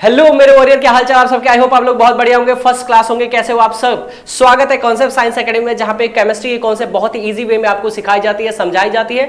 Hello मेरे warrior, क्या हाल चाल आप सबके। आई होप आप लोग बहुत बढ़िया होंगे, फर्स्ट क्लास होंगे। कैसे हो आप सब। स्वागत है कॉन्सेप्ट साइंस एकेडमी में, जहां पे केमिस्ट्री की कॉन्सेप्ट बहुत ही इजी वे में आपको सिखाई जाती है, समझाई जाती है।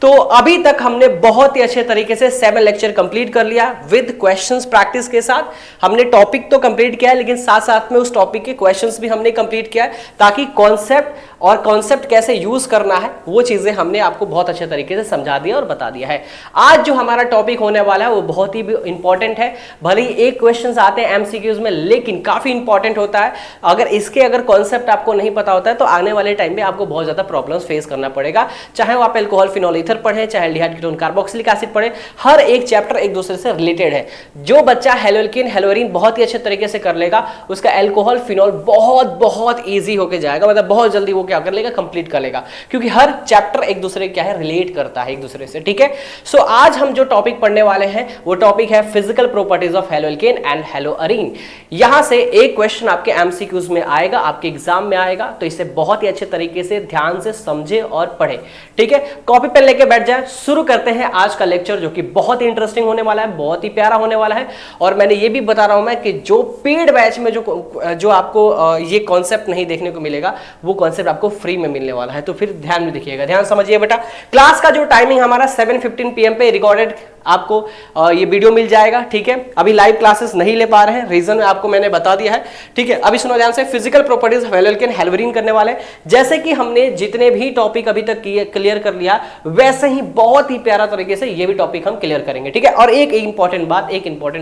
तो अभी तक हमने बहुत ही अच्छे तरीके से 7 लेक्चर कंप्लीट कर लिया विद क्वेश्चंस प्रैक्टिस के साथ। हमने टॉपिक तो कंप्लीट किया है, लेकिन साथ साथ में उस टॉपिक के क्वेश्चंस भी हमने कंप्लीट किया है, ताकि कॉन्सेप्ट और कॉन्सेप्ट कैसे यूज करना है वो चीजें हमने आपको बहुत अच्छे तरीके से समझा दिया और बता दिया है। आज जो हमारा टॉपिक होने वाला है वो बहुत ही इंपॉर्टेंट है। भले ही एक क्वेश्चंस आते हैं एमसीक्यूज में, लेकिन काफी इंपॉर्टेंट होता है। अगर कॉन्सेप्ट आपको नहीं पता होता है तो आने वाले टाइम में आपको बहुत ज्यादा प्रॉब्लम्स फेस करना पड़ेगा। चाहे वो आप एल्कोहल फिनोल ईथर पढ़े, चाहे एल्डिहाइड कीटोन कार्बोक्सिलिक एसिड पढ़े, हर एक चैप्टर एक दूसरे से रिलेटेड है। जो बच्चा हेलोल्केन हेलोरीन बहुत ही अच्छे तरीके से कर लेगा, उसका एल्कोहल फिनोल बहुत बहुत ईजी होकर जाएगा। मतलब बहुत जल्दी वो क्या कर लेगा, कंप्लीट कर लेगा, क्योंकि हर चैप्टर एक दूसरे क्या है, रिलेट करता है एक दूसरे से। ठीक है, सो आज हम जो टॉपिक पढ़ने वाले हैं वो टॉपिक है physical properties of haloalkane and haloarene. यहां से एक क्वेश्चन आपके एमसीक्यूज में आएगा, आपके एग्जाम में आएगा, तो इसे बहुत ही अच्छे तरीके से ध्यान से समझे और पढ़े। ठीक है, कॉपी पेन लेके बैठ जाए। शुरू करते हैं आज का लेक्चर, जो कि बहुत ही इंटरेस्टिंग होने वाला है, बहुत ही प्यारा होने वाला है। और मैंने ये भी बता रहा हूं मैं कि जो पेड बैच में जो आपको ये कॉन्सेप्ट नहीं देखने को मिलेगा, वो कॉन्सेप्ट आपको फ्री में मिलने वाला है। तो फिर ध्यान में देखिएगा, ध्यान समझिए बेटा। क्लास का जो टाइमिंग हमारा 7:15 PM पे रिकॉर्डेड आपको ये वीडियो मिल जाएगा। ठीक है, अभी लाइव क्लासेस नहीं ले पा रहे हैं, रीजन आपको मैंने बता दिया है। ठीक है, अभी सुनो ध्यान से। फिजिकल प्रॉपर्टीज ऑफ हेलोल्केन हेलोअरीन करने वाले हैं। जैसे कि हमने जितने भी टॉपिक अभी तक क्लियर कर लिया, वैसे ही बहुत ही प्यारा तरीके से ये भी टॉपिक हम क्लियर करेंगे। ठीक है, और एक इंपॉर्टेंट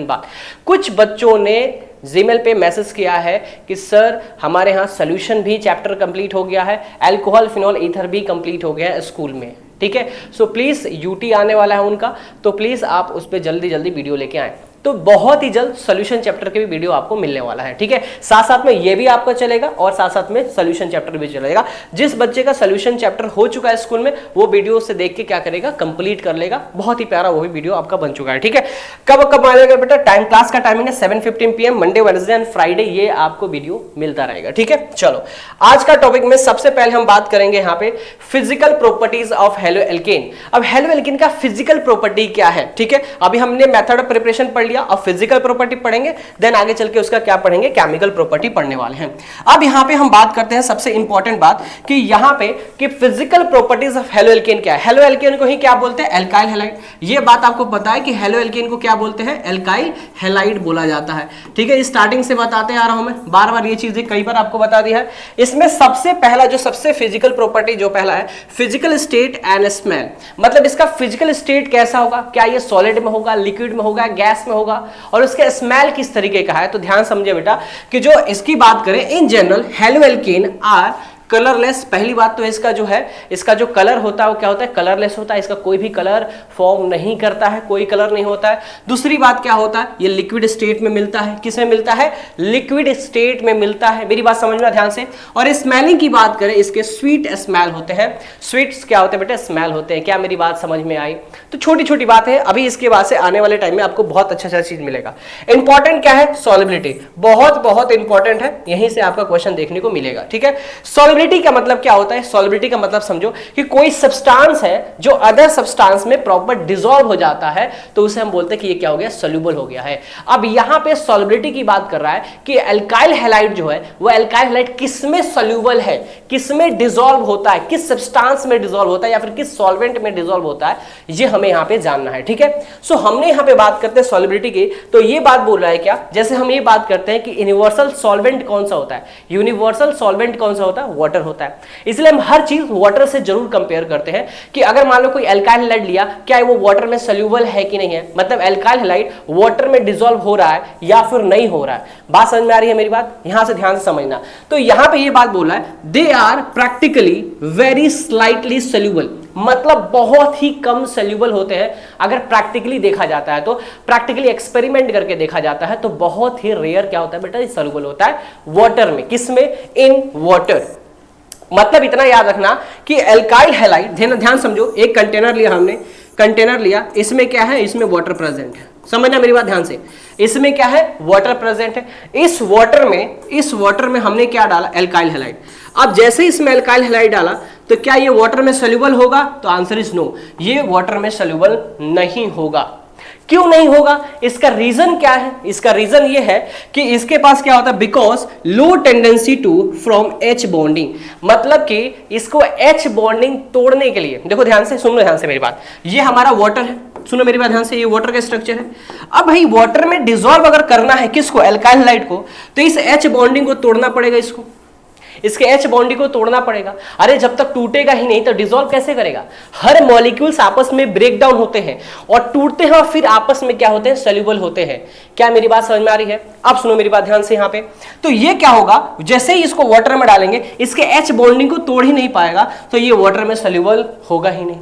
बात, कुछ बच्चों ने जीमेल पे मैसेज किया है कि सर हमारे यहाँ सोल्यूशन भी चैप्टर कंप्लीट हो गया है, अल्कोहल फिनोल ईथर भी कंप्लीट हो गया है स्कूल में। ठीक है, सो प्लीज यूटी आने वाला है उनका, तो प्लीज आप उस पर जल्दी जल्दी वीडियो लेके आए। तो बहुत ही जल्द सॉल्यूशन चैप्टर के भी वीडियो आपको मिलने वाला है। ठीक है, साथ साथ में ये भी आपको चलेगा और साथ साथ में सॉल्यूशन चैप्टर भी चलेगा। जिस बच्चे का सॉल्यूशन चैप्टर हो चुका है स्कूल में, वो वीडियो से देख के क्या करेगा, कंप्लीट कर लेगा। बहुत ही प्यारा वो भी वीडियो आपका बन चुका है। ठीक है, कब आएगा बेटा, टाइम क्लास का टाइमिंग है 7:15 PM Monday, Wednesday and Friday, ये आपको वीडियो मिलता रहेगा। ठीक है, चलो आज का टॉपिक में सबसे पहले हम बात करेंगे यहाँ पे फिजिकल प्रॉपर्टीज ऑफ हेलोअल्केन। अब हेलोअल्केन का फिजिकल प्रॉपर्टी क्या है। ठीक है, अभी हमने मेथड ऑफ प्रिपरेशन पढ़ लिया, अब फिजिकल प्रॉपर्टी पढ़ेंगे, देन आगे चल के उसका क्या पढ़ेंगे, केमिकल प्रॉपर्टी पढ़ने वाले हैं। अब यहां पे हम बात करते हैं सबसे इंपॉर्टेंट बात कि यहां पे कि फिजिकल प्रॉपर्टीज ऑफ हेलोअल्केन क्या है। हेलोअल्केन को ही क्या बोलते हैं, एल्काइल हैलाइड। ये बात आपको पता है कि हेलोअल्केन को क्या बोलते हैं, एल्काइल हैलाइड बोला जाता है। ठीक है, स्टार्टिंग से बताते आ रहा हूं मैं, बार बार ये चीजें कई बार आपको बता दिया है। इसमें सबसे पहला जो सबसे फिजिकल प्रॉपर्टी जो पहला है, फिजिकल स्टेट एंड स्मेल। मतलब इसका फिजिकल स्टेट कैसा होगा, क्या ये सॉलिड में होगा, लिक्विड में होगा, गैस में होगा, और उसके स्मेल किस तरीके का है। तो ध्यान समझिए बेटा कि जो इसकी बात करें इन जनरल, हेलोअल्केन आर कलरलेस। पहली बात तो इसका जो है, इसका जो कलर होता है वो क्या होता है, कलरलेस होता है। इसका कोई भी कलर फॉर्म नहीं करता है, कोई कलर नहीं होता है। दूसरी बात क्या होता है, ये लिक्विड स्टेट में मिलता है। किसमें मिलता है, लिक्विड स्टेट में मिलता है। मेरी बात समझना ध्यान से। और स्मेलिंग की बात करें, इसके स्वीट स्मेल होते हैं। स्वीट्स क्या होते हैं बेटा, स्मेल होते हैं। क्या मेरी बात समझ में आई। तो छोटी छोटी बात है, अभी इसके बाद से आने वाले टाइम में आपको बहुत अच्छा चीज मिलेगा। इंपॉर्टेंट क्या है, सॉल्युबिलिटी, बहुत बहुत इंपॉर्टेंट है। यहीं से आपका क्वेश्चन देखने को मिलेगा। ठीक है, सॉल्युबिलिटी का मतलब क्या होता है, सॉल्युबिलिटी का मतलब समझो कि कोई सब्सटेंस है जो अदर सब्सटेंस में प्रॉपर डिसॉल्व हो जाता है, तो उसे हम बोलते हैं कि ये क्या हो गया, सोल्यूबल हो गया है। अब यहां पे सॉल्युबिलिटी की बात कर रहा है कि अल्काइल हैलाइड जो है वो अल्काइल हैलाइड किसमें सोल्यूबल है, किसमें डिसॉल्व होता है, किस सब्सटेंस में डिसॉल्व होता है या फिर किस सॉल्वेंट में डिसॉल्व होता है, ये हमें यहां पे जानना है। ठीक है, सो हमने यहां पे बात करते हैं सॉल्युबिलिटी की, तो ये बात बोल रहा है क्या, जैसे हम ये बात करते हैं कि यूनिवर्सल सॉल्वेंट कौन सा होता है, यूनिवर्सल सॉल्वेंट कौन सा होता है, वाटर होता है। इसलिए हम हर चीज वाटर से जरूर कंपेयर करते हैं कि अगर मान लो कोई अल्काइल हैलाइड लिया, क्या वो वाटर में सोल्यूबल है कि नहीं है, मतलब अल्काइल हैलाइड वाटर में डिसॉल्व हो रहा है या फिर नहीं हो रहा है। बात समझ में आ रही है मेरी बात, यहां से ध्यान से समझना। तो यहां पे ये बात बोल रहा है, they are practically very slightly soluble, मतलब बहुत ही कम सोल्यूबल होते हैं। अगर प्रैक्टिकली देखा जाता है, तो प्रैक्टिकली एक्सपेरिमेंट करके देखा जाता है, तो बहुत ही रेयर क्या होता है बेटा, सोल्यूबल होता है वाटर में। किसमें, इन वाटर। मतलब इतना याद रखना कि एल्काइल हैलाइड, ध्यान समझो, एक कंटेनर लिया हमने, कंटेनर लिया, इसमें क्या है, इसमें वाटर प्रेजेंट है। समझना मेरी बात ध्यान से, इसमें क्या है, वाटर प्रेजेंट है। इस वाटर में हमने क्या डाला, एल्काइल हैलाइड। अब जैसे इसमें एल्काइल हैलाइड डाला, तो क्या ये वाटर में सोल्यूबल होगा, तो आंसर इज नो, ये वाटर में सोल्यूबल नहीं होगा। क्यों नहीं होगा? इसका रीजन क्या है? इसका रीजन ये है कि इसके पास क्या होता है, because low tendency to from H bonding, मतलब कि इसको एच बॉन्डिंग तोड़ने के लिए, देखो ध्यान से सुनो, ध्यान से मेरी बात, ये हमारा वाटर है, सुनो मेरी बात ध्यान से, ये वाटर का स्ट्रक्चर है। अब भाई वाटर में डिसॉल्व अगर करना है किसको, एल्काइल हैलाइड को, तो इस एच बॉन्डिंग को तोड़ना पड़ेगा, इसको, इसके एच बॉन्डिंग को तोड़ना पड़ेगा। अरे जब तक टूटेगा ही नहीं तो डिसॉल्व कैसे करेगा? हर मॉलिक्यूल्स आपस में ब्रेक डाउन होते हैं और टूटते हैं और फिर आपस में क्या होते हैं, सोल्यूबल होते हैं। क्या मेरी बात समझ में आ रही है? अब सुनो मेरी बात ध्यान से यहाँ पे, तो ये क्या होगा, जैसे ही इसको वाटर में डालेंगे इसके एच बॉन्डिंग को तोड़ ही नहीं पाएगा, तो ये वाटर में सोल्यूबल होगा ही नहीं,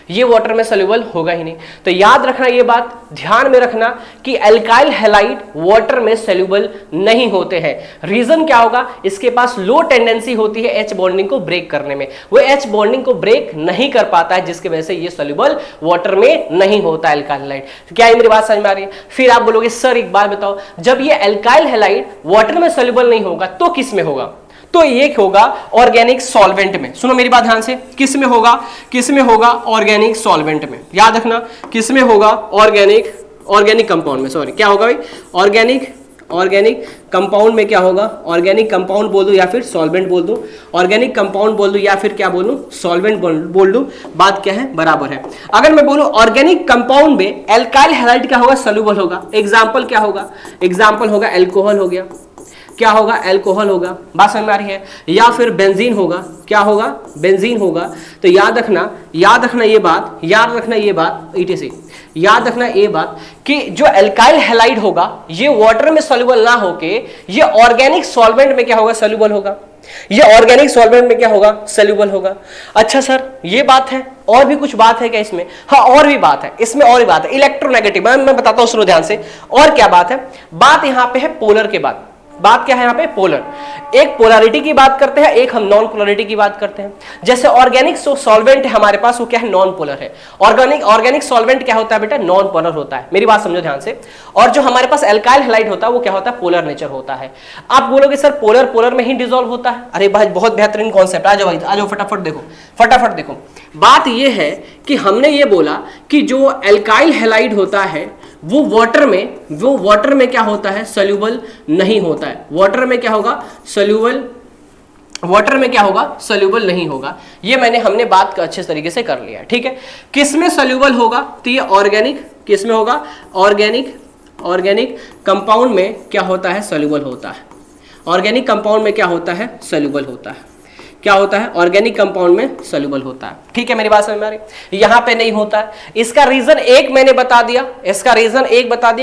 ये वाटर में सोल्यूबल होगा ही नहीं। तो याद रखना ये बात, ध्यान में रखना कि एल्काइल हैलाइड वाटर में सोल्यूबल नहीं होते हैं। रीजन क्या होगा, इसके पास लो टेंडेंसी होती है एच बॉन्डिंग को ब्रेक करने में, वो एच बॉन्डिंग को ब्रेक नहीं कर पाता है, जिसकी वजह से ये सोल्यूबल वाटर में नहीं होता एल्काइल हैलाइड। तो क्या ये मेरी बात समझ में आ रही है? फिर आप बोलोगे सर एक बात बताओ, जब ये एल्काइल हैलाइड वाटर में सोल्यूबल नहीं होगा तो किस में होगा? तो एक होगा ऑर्गेनिक सॉल्वेंट में। सुनो मेरी बात ध्यान से, किस में होगा, किस में होगा, ऑर्गेनिक सॉल्वेंट में। याद रखना किस में होगा, ऑर्गेनिक कंपाउंड में, सॉरी क्या होगा भाई, ऑर्गेनिक कंपाउंड में क्या होगा, ऑर्गेनिक कंपाउंड बोल दूं या फिर सॉल्वेंट बोल दूं, ऑर्गेनिक कंपाउंड बोल दूं या फिर क्या बोलूं, सॉल्वेंट बोल दूं, बात क्या है, बराबर है। अगर मैं बोलूं ऑर्गेनिक कंपाउंड में एल्काइल हैलाइड क्या होगा, सोल्यूबल होगा, एग्जांपल क्या होगा, एग्जांपल होगा एल्कोहल हो गया, क्या होगा, एल्कोहल होगा, बात समझ में आ रही है, या फिर बेंजीन होगा, क्या होगा, बेंजीन होगा। तो याद रखना ये बात, याद रखना ये बात, ETC याद रखना ये बात कि जो एल्काइल हैलाइड होगा ये वाटर में सोल्यूबल ना होके ये ऑर्गेनिक सॉल्वेंट में क्या होगा, सोल्यूबल होगा, ये ऑर्गेनिक सॉल्वेंट में क्या होगा, सोल्यूबल होगा। अच्छा सर ये बात है, और भी कुछ बात है क्या इसमें? हाँ और भी बात है इसमें, और भी बात है, इलेक्ट्रोनेगेटिव, मैं बताता हूं सुनो ध्यान से। और क्या बात है, बात यहां पे है पोलर के बाद, बात क्या है यहाँ पे, पोलर। एक पोलैरिटी की बात करते हैं, एक हम नॉन पोलैरिटी की बात करते हैं। जैसे ऑर्गेनिक सॉल्वेंट है हमारे पास, वो क्या है, नॉन पोलर है। ऑर्गेनिक सॉल्वेंट क्या होता है बेटा, नॉन पोलर होता है, मेरी बात समझो ध्यान से। और जो हमारे पास एल्काइल हैलाइड होता है वो क्या होता है, पोलर नेचर होता है। आप बोलोगे सर पोलर में ही डिसॉल्व होता है, अरे भाई बहुत बेहतरीन कॉन्सेप्ट, आ जाओ भाई आ जाओ, फटाफट देखो। बात ये है कि हमने ये बोला कि जो एल्काइल हैलाइड होता है वो वाटर में क्या होता है, सोल्यूबल नहीं होता है। वाटर में क्या होगा, सोल्यूबल नहीं होगा। ये हमने बात का अच्छे तरीके से कर लिया है, ठीक है। किस में सोल्यूबल होगा, तो ये ऑर्गेनिक, किस में होगा, ऑर्गेनिक कंपाउंड में क्या होता है, सोल्यूबल होता है। ऑर्गेनिक कंपाउंड में क्या होता है, सोल्यूबल होता है। क्या होता है, ऑर्गेनिक कंपाउंड में सोल्यूबल होता है, ठीक है, मेरी बात समझ में आ रही? यहां पे नहीं होता है। इसका रीजन एक मैंने बता दिया,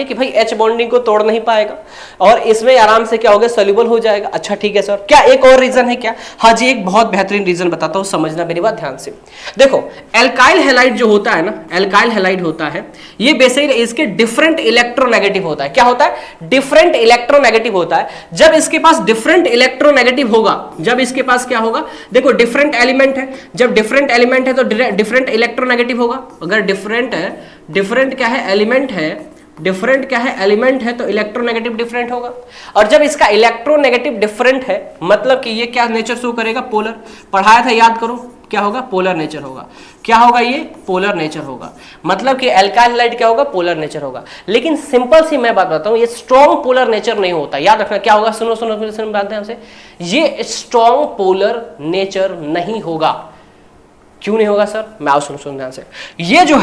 कि भाई एच बॉन्डिंग को तोड़ नहीं पाएगा और इसमें आराम से क्या होगा, सोल्यूबल हो जाएगा। अच्छा ठीक है सर, क्या एक और रीजन है क्या? हाँ जी, एक बहुत बेहतरीन रीजन बताता हूं, समझना मेरी बात ध्यान से। देखो एल्काइल हैलाइड जो होता है ना, एल्काइल हैलाइड होता है, ये बेसिकली इसके डिफरेंट इलेक्ट्रोनेगेटिव होता है। क्या होता है, डिफरेंट इलेक्ट्रोनेगेटिव होता है। जब इसके पास डिफरेंट इलेक्ट्रोनेगेटिव होगा, जब इसके पास क्या होगा, देखो डिफरेंट एलिमेंट है, जब डिफरेंट एलिमेंट है तो डिफरेंट इलेक्ट्रोनेगेटिव होगा। अगर डिफरेंट क्या है, एलिमेंट है तो इलेक्ट्रोनेगेटिव डिफरेंट होगा। और जब इसका इलेक्ट्रोनेगेटिव डिफरेंट है मतलब कि ये क्या नेचर शो करेगा, पोलर। पढ़ाया था, याद करो, क्या होगा, पोलर नेचर होगा। क्या होगा, ये पोलर नेचर होगा, मतलब कि एल्काइल हैलाइड क्या होगा, पोलर नेचर होगा। लेकिन सिंपल सी मैं बात बताऊं, ये स्ट्रॉन्ग पोलर नेचर नहीं होता। याद रखना क्या होगा, सुनो बात ध्यान से, ये स्ट्रॉन्ग पोलर नेचर नहीं होगा। क्यों नहीं होगा सर, मैं आओ सुनो ध्यान से। ये जो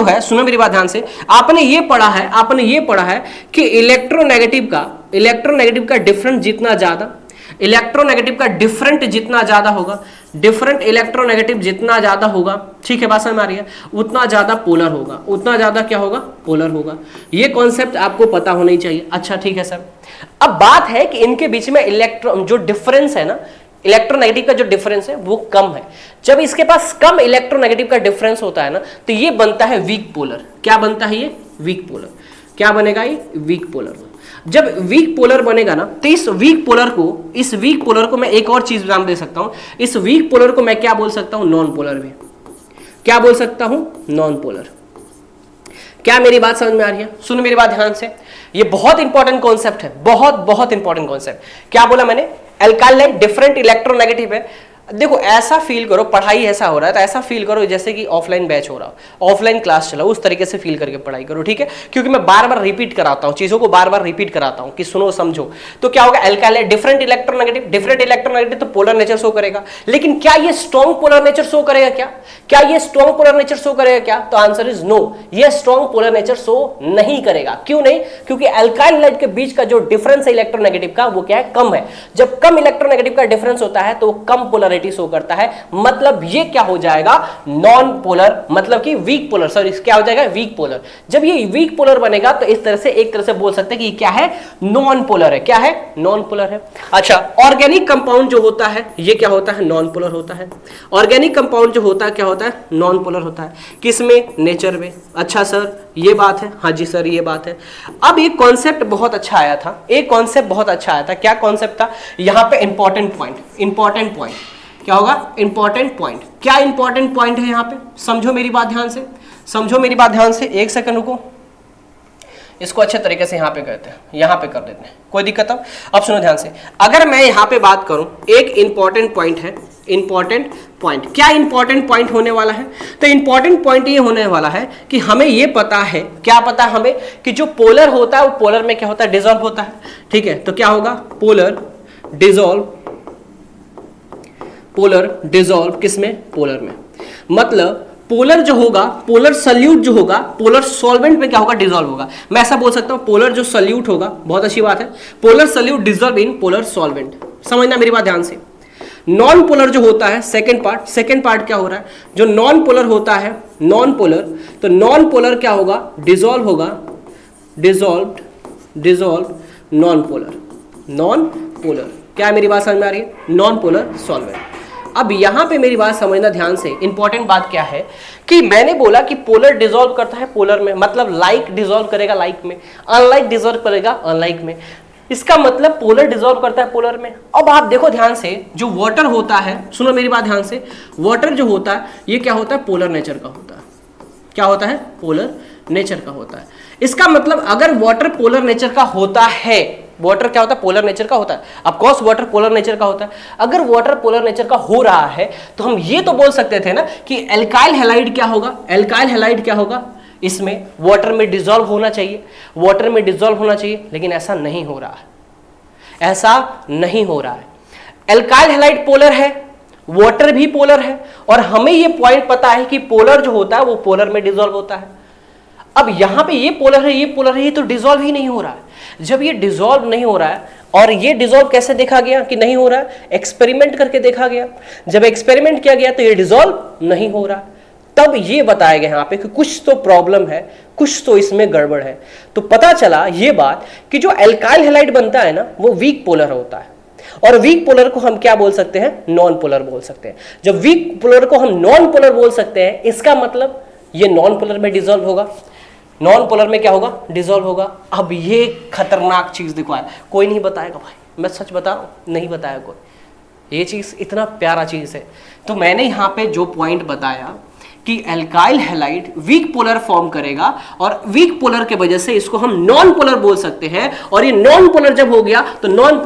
है सुनो मेरी बात ध्यान से, आपने ये पढ़ा है कि इलेक्ट्रोनेगेटिव का डिफरेंट जितना ज्यादा, इलेक्ट्रोनेगेटिव का डिफरेंट जितना ज्यादा होगा, डिफरेंट इलेक्ट्रोनेगेटिव जितना ज्यादा होगा, ठीक है, बात समझ में आ रही है, उतना ज्यादा पोलर होगा, उतना ज्यादा क्या होगा, पोलर होगा। ये कॉन्सेप्ट आपको पता होना ही चाहिए। अच्छा ठीक है सर, अब बात है कि इनके बीच में जो डिफरेंस है ना, इलेक्ट्रोनेगेटिव का जो डिफरेंस है वो कम है। जब इसके पास कम इलेक्ट्रोनेगेटिव का डिफरेंस होता है ना, तो ये बनता है वीक पोलर। क्या बनता है ये, वीक पोलर। क्या बनेगा ये, वीक पोलर। जब वीक पोलर बनेगा ना, तो इस वीक पोलर को मैं एक और चीज नाम दे सकता हूं, इस वीक पोलर को मैं क्या बोल सकता हूं, नॉन पोलर भी। क्या बोल सकता हूं, नॉन पोलर। क्या मेरी बात समझ में आ रही है? सुनो मेरी बात ध्यान से, ये बहुत इंपॉर्टेंट कॉन्सेप्ट है, बहुत इंपॉर्टेंट कॉन्सेप्ट। क्या बोला मैंने, एल्काइल डिफरेंट इलेक्ट्रोनेगेटिव है, देखो ऐसा फील करो, पढ़ाई ऐसा हो रहा है तो ऐसा फील करो जैसे कि ऑफलाइन बैच हो रहा हो, ऑफलाइन क्लास चला, उस तरीके से फील करके पढ़ाई करो, ठीक है। क्योंकि मैं बार बार रिपीट कराता हूं चीजों को, बार बार रिपीट कराता हूं कि सुनो समझो। तो क्या होगा, alkyl different electronegative, different electronegative तो पोलर नेचर शो करेगा, लेकिन क्या ये स्ट्रॉन्ग पोलर नेचर शो करेगा? क्या ये स्ट्रॉन्ग पोलर नेचर शो करेगा क्या? तो आंसर इज नो, ये स्ट्रॉन्ग पोलर नेचर शो नहीं करेगा। क्यों नहीं? क्योंकि एल्काइल हैलाइड के बीच का जो डिफरेंस है इलेक्ट्रोनेगेटिव का वो क्या है, कम है। जब कम इलेक्ट्रोनेगेटिव का डिफरेंस होता है तो कम पोलरिटी शो करता है, मतलब ये क्या हो जाएगा, नॉन पोलर, मतलब कि वीक पोलर, सॉरी क्या हो जाएगा, वीक पोलर। जब ये वीक पोलर बनेगा तो इस तरह से एक तरह से बोल सकते हैं कि क्या है, नॉन पोलर है। क्या है, नॉन पोलर है। अच्छा, ऑर्गेनिक कंपाउंड जो होता है ये क्या होता है, नॉन पोलर होता है। ऑर्गेनिक कंपाउंड जो होता है क्या होता है, नॉन पोलर होता है। किसमें, नेचर में। अच्छा सर ये बात है, हाँ जी सर ये बात है। अब एक कॉन्सेप्ट बहुत अच्छा आया था, एक कॉन्सेप्ट बहुत अच्छा आया था। क्या कॉन्सेप्ट था, यहां पे इंपॉर्टेंट पॉइंट, इंपॉर्टेंट पॉइंट क्या होगा, इंपॉर्टेंट पॉइंट। क्या इंपॉर्टेंट पॉइंट है यहां पे, समझो मेरी बात ध्यान से, समझो मेरी बात ध्यान से, एक सेकंड रुको, इसको अच्छे तरीके से यहां पे करते हैं, यहां पे कर देते हैं, कोई दिक्कत। अब सुनो ध्यान से, अगर मैं यहां पे बात करूं, एक इंपॉर्टेंट पॉइंट है, इंपॉर्टेंट पॉइंट। क्या इंपॉर्टेंट पॉइंट होने वाला है, तो इंपॉर्टेंट पॉइंट ये होने वाला है कि हमें ये पता है, क्या पता है हमें, कि जो पोलर होता है वो पोलर में क्या होता है, डिसॉल्व होता है, ठीक है। तो क्या होगा, पोलर डिसॉल्व, पोलर डिसॉल्व किसमें, पोलर में। मतलब पोलर जो होगा, पोलर सल्यूट जो होगा, पोलर सॉल्वेंट में क्या होगा, डिसॉल्व होगा। मैं ऐसा बोल सकता हूं, पोलर जो सल्यूट होगा, बहुत अच्छी बात है, polar solute dissolve in polar solvent. समझना मेरी बात ध्यान से। नॉन पोलर जो होता है, सेकंड पार्ट क्या हो रहा है, जो नॉन पोलर होता है, नॉन पोलर, तो नॉन पोलर क्या होगा, डिसॉल्व होगा, dissolve non polar, non polar. क्या मेरी बात समझ में आ रही है, नॉन पोलर सॉल्वेंट। अब यहां पे मेरी बात समझना ध्यान से, इंपॉर्टेंट बात क्या है कि मैंने बोला कि पोलर डिसॉल्व करता है पोलर में, मतलब लाइक डिसॉल्व करेगा लाइक में, अनलाइक डिसॉल्व करेगा अनलाइक में। इसका मतलब पोलर डिसॉल्व करता है पोलर में। अब आप देखो ध्यान से, जो वाटर होता है, सुनो मेरी बात ध्यान से, वाटर जो होता है ये क्या होता है, पोलर नेचर का होता है। क्या होता है, पोलर नेचर का होता है। इसका मतलब अगर वाटर पोलर नेचर का होता है, वाटर क्या होता है, पोलर नेचर का होता है। Of course water polar nature का होता है। अगर वाटर पोलर नेचर का हो रहा है तो हम ये तो बोल सकते थे ना कि एल्काइल हैलाइड क्या होगा, एल्काइल हैलाइड क्या होगा, इसमें वाटर में डिसॉल्व होना चाहिए, वाटर में डिसॉल्व होना चाहिए, लेकिन ऐसा नहीं हो रहा है, ऐसा नहीं हो रहा है। एल्काइल हैलाइड पोलर है, वाटर भी पोलर है, और हमें ये पॉइंट पता है कि पोलर जो होता है वो पोलर में डिसॉल्व होता है। अब यहां पे ये पोलर है, ये पोलर है, ये तो डिसॉल्व ही नहीं हो रहा है। जब ये डिसॉल्व नहीं हो रहा है, और ये डिसॉल्व कैसे देखा गया कि नहीं हो रहा है, एक्सपेरिमेंट करके देखा गया। जब एक्सपेरिमेंट किया गया तो ये डिसॉल्व नहीं हो रहा, तब ये बताया गया यहाँ पे कि कुछ तो प्रॉब्लम है, कुछ तो इसमें गड़बड़ है। तो पता चला ये बात कि जो एल्काइल हैलाइड बनता है ना वो वीक पोलर होता है, और वीक पोलर को हम क्या बोल सकते हैं, नॉन पोलर बोल सकते हैं। जब वीक पोलर को हम नॉन पोलर बोल सकते हैं, इसका मतलब ये नॉन पोलर में डिसॉल्व होगा, नॉन पोलर में क्या होगा, डिसॉल्व होगा। अब ये खतरनाक चीज देखो है, कोई नहीं बताएगा भाई, मैं सच बता रहा हूं, नहीं बताया कोई। ये चीज इतना प्यारा चीज है। तो मैंने यहां पे जो पॉइंट बताया कि alkyl halide weak polar form करेगा, और वीक पोलर के वजह से इसको हम नॉन पोलर बोल सकते हैं। और ये नॉन पोलर जब हो गया तो नॉन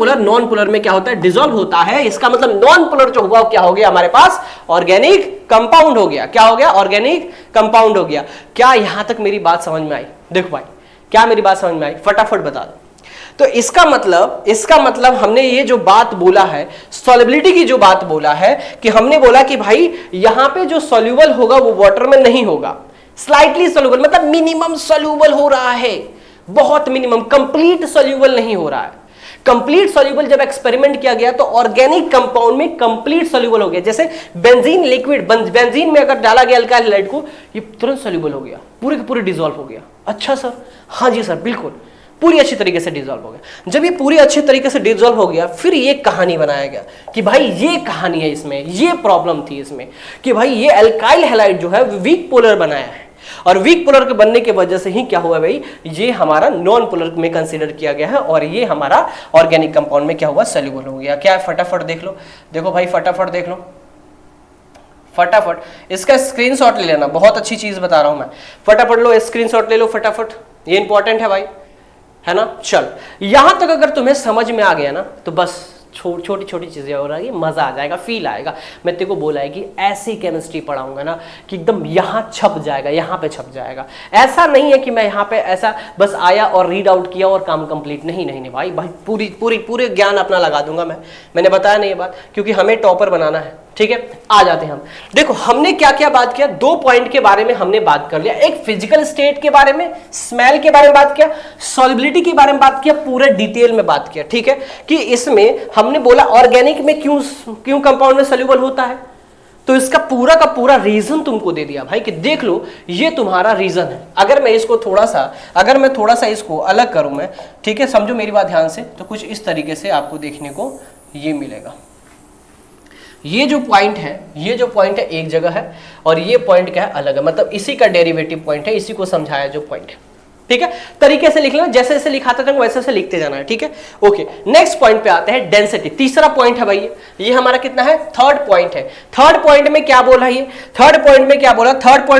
पोलर में क्या होता है, डिसॉल्व होता है। इसका मतलब नॉन पोलर जो हुआ क्या हो गया, हमारे पास ऑर्गेनिक कंपाउंड हो गया। क्या हो गया, ऑर्गेनिक कंपाउंड हो गया। क्या यहां तक मेरी बात समझ में आई? देखो भाई, क्या मेरी बात समझ में आई, फटाफट बता दो। तो इसका मतलब हमने ये जो बात बोला है, सॉल्युबिलिटी की जो बात बोला है, कि हमने बोला कि भाई यहां पे जो सॉल्युबल होगा वो वाटर में नहीं होगा, स्लाइटली सॉल्युबल, मतलब मिनिमम सॉल्युबल हो रहा है, बहुत मिनिमम, कंप्लीट सॉल्युबल नहीं हो रहा है। कंप्लीट सॉल्युबल जब एक्सपेरिमेंट किया गया तो ऑर्गेनिक कंपाउंड में कंप्लीट सॉल्युबल हो गया। जैसे बेंजीन लिक्विड, बेंजीन में अगर डाला गया अल्काइल हैलाइड को, ये तुरंत सॉल्युबल हो गया, पूरे के पूरे डिसॉल्व हो गया। अच्छा सर, हाँ जी सर, बिल्कुल पूरी अच्छी तरीके से डिसॉल्व हो गया। जब ये पूरी अच्छे तरीके से डिसॉल्व हो गया, फिर ये कहानी बनाया गया कि भाई ये कहानी है, इसमें ये प्रॉब्लम थी इसमें कि भाई ये एल्काइल हैलाइड जो है वीक पोलर बनाया है, और वीक पोलर के बनने की वजह से ही क्या हुआ भाई, ये हमारा नॉन पोलर में कंसीडर किया गया है, और ये हमारा ऑर्गेनिक कंपाउंड में क्या हुआ, सॉल्युबल हो गया। क्या है, फटाफट देख लो, देखो भाई फटाफट देख लो, फटाफट इसका स्क्रीनशॉट ले लेना, बहुत अच्छी चीज बता रहा हूं मैं, फटाफट लो स्क्रीनशॉट ले लो फटाफट, ये इंपॉर्टेंट है भाई, है ना। चल यहां तक अगर तुम्हें समझ में आ गया ना तो बस छोटी छोटी चीजें हो रही है, मजा आ जाएगा, फील आएगा। मैं तेरे को बोला है कि ऐसी केमिस्ट्री पढ़ाऊंगा ना कि एकदम यहाँ छप जाएगा, यहाँ पे छप जाएगा। ऐसा नहीं है कि मैं यहाँ पे ऐसा बस आया और रीड आउट किया और काम कंप्लीट, नहीं नहीं नहीं भाई, पूरे ज्ञान अपना लगा दूंगा मैंने बताया नहीं ये बात, क्योंकि हमें टॉपर बनाना है। ठीक है, आ जाते हैं हम। देखो हमने क्या क्या बात किया, 2 पॉइंट के बारे में हमने बात कर लिया, एक फिजिकल स्टेट के बारे में, स्मेल के बारे में बात किया, सॉल्युबिलिटी के बारे में बात किया, पूरे डिटेल में बात किया। ठीक है, कि इसमें हमने बोला ऑर्गेनिक में क्यों कंपाउंड में सोल्यूबल होता है, तो इसका पूरा का पूरा रीजन तुमको दे दिया भाई कि देख लो ये तुम्हारा रीजन है। अगर मैं थोड़ा सा इसको अलग करूं मैं, ठीक है, समझो मेरी बात ध्यान से, तो कुछ इस तरीके से आपको देखने को ये मिलेगा। ये जो पॉइंट है एक जगह है और ये पॉइंट क्या है, अलग है, मतलब इसी का डेरिवेटिव पॉइंट है, इसी को समझाया जो पॉइंट है। ठीक है, तरीके से लिख लो, जैसे जैसे लिखाते थे वैसे वैसे लिखते जाना है। ठीक है, ओके, नेक्स्ट पॉइंट पे आते हैं, डेंसिटी। तीसरा पॉइंट है भाई, ये हमारा कितना है, 3rd पॉइंट है। 3rd पॉइंट में क्या बोला ये, 3rd पॉइंट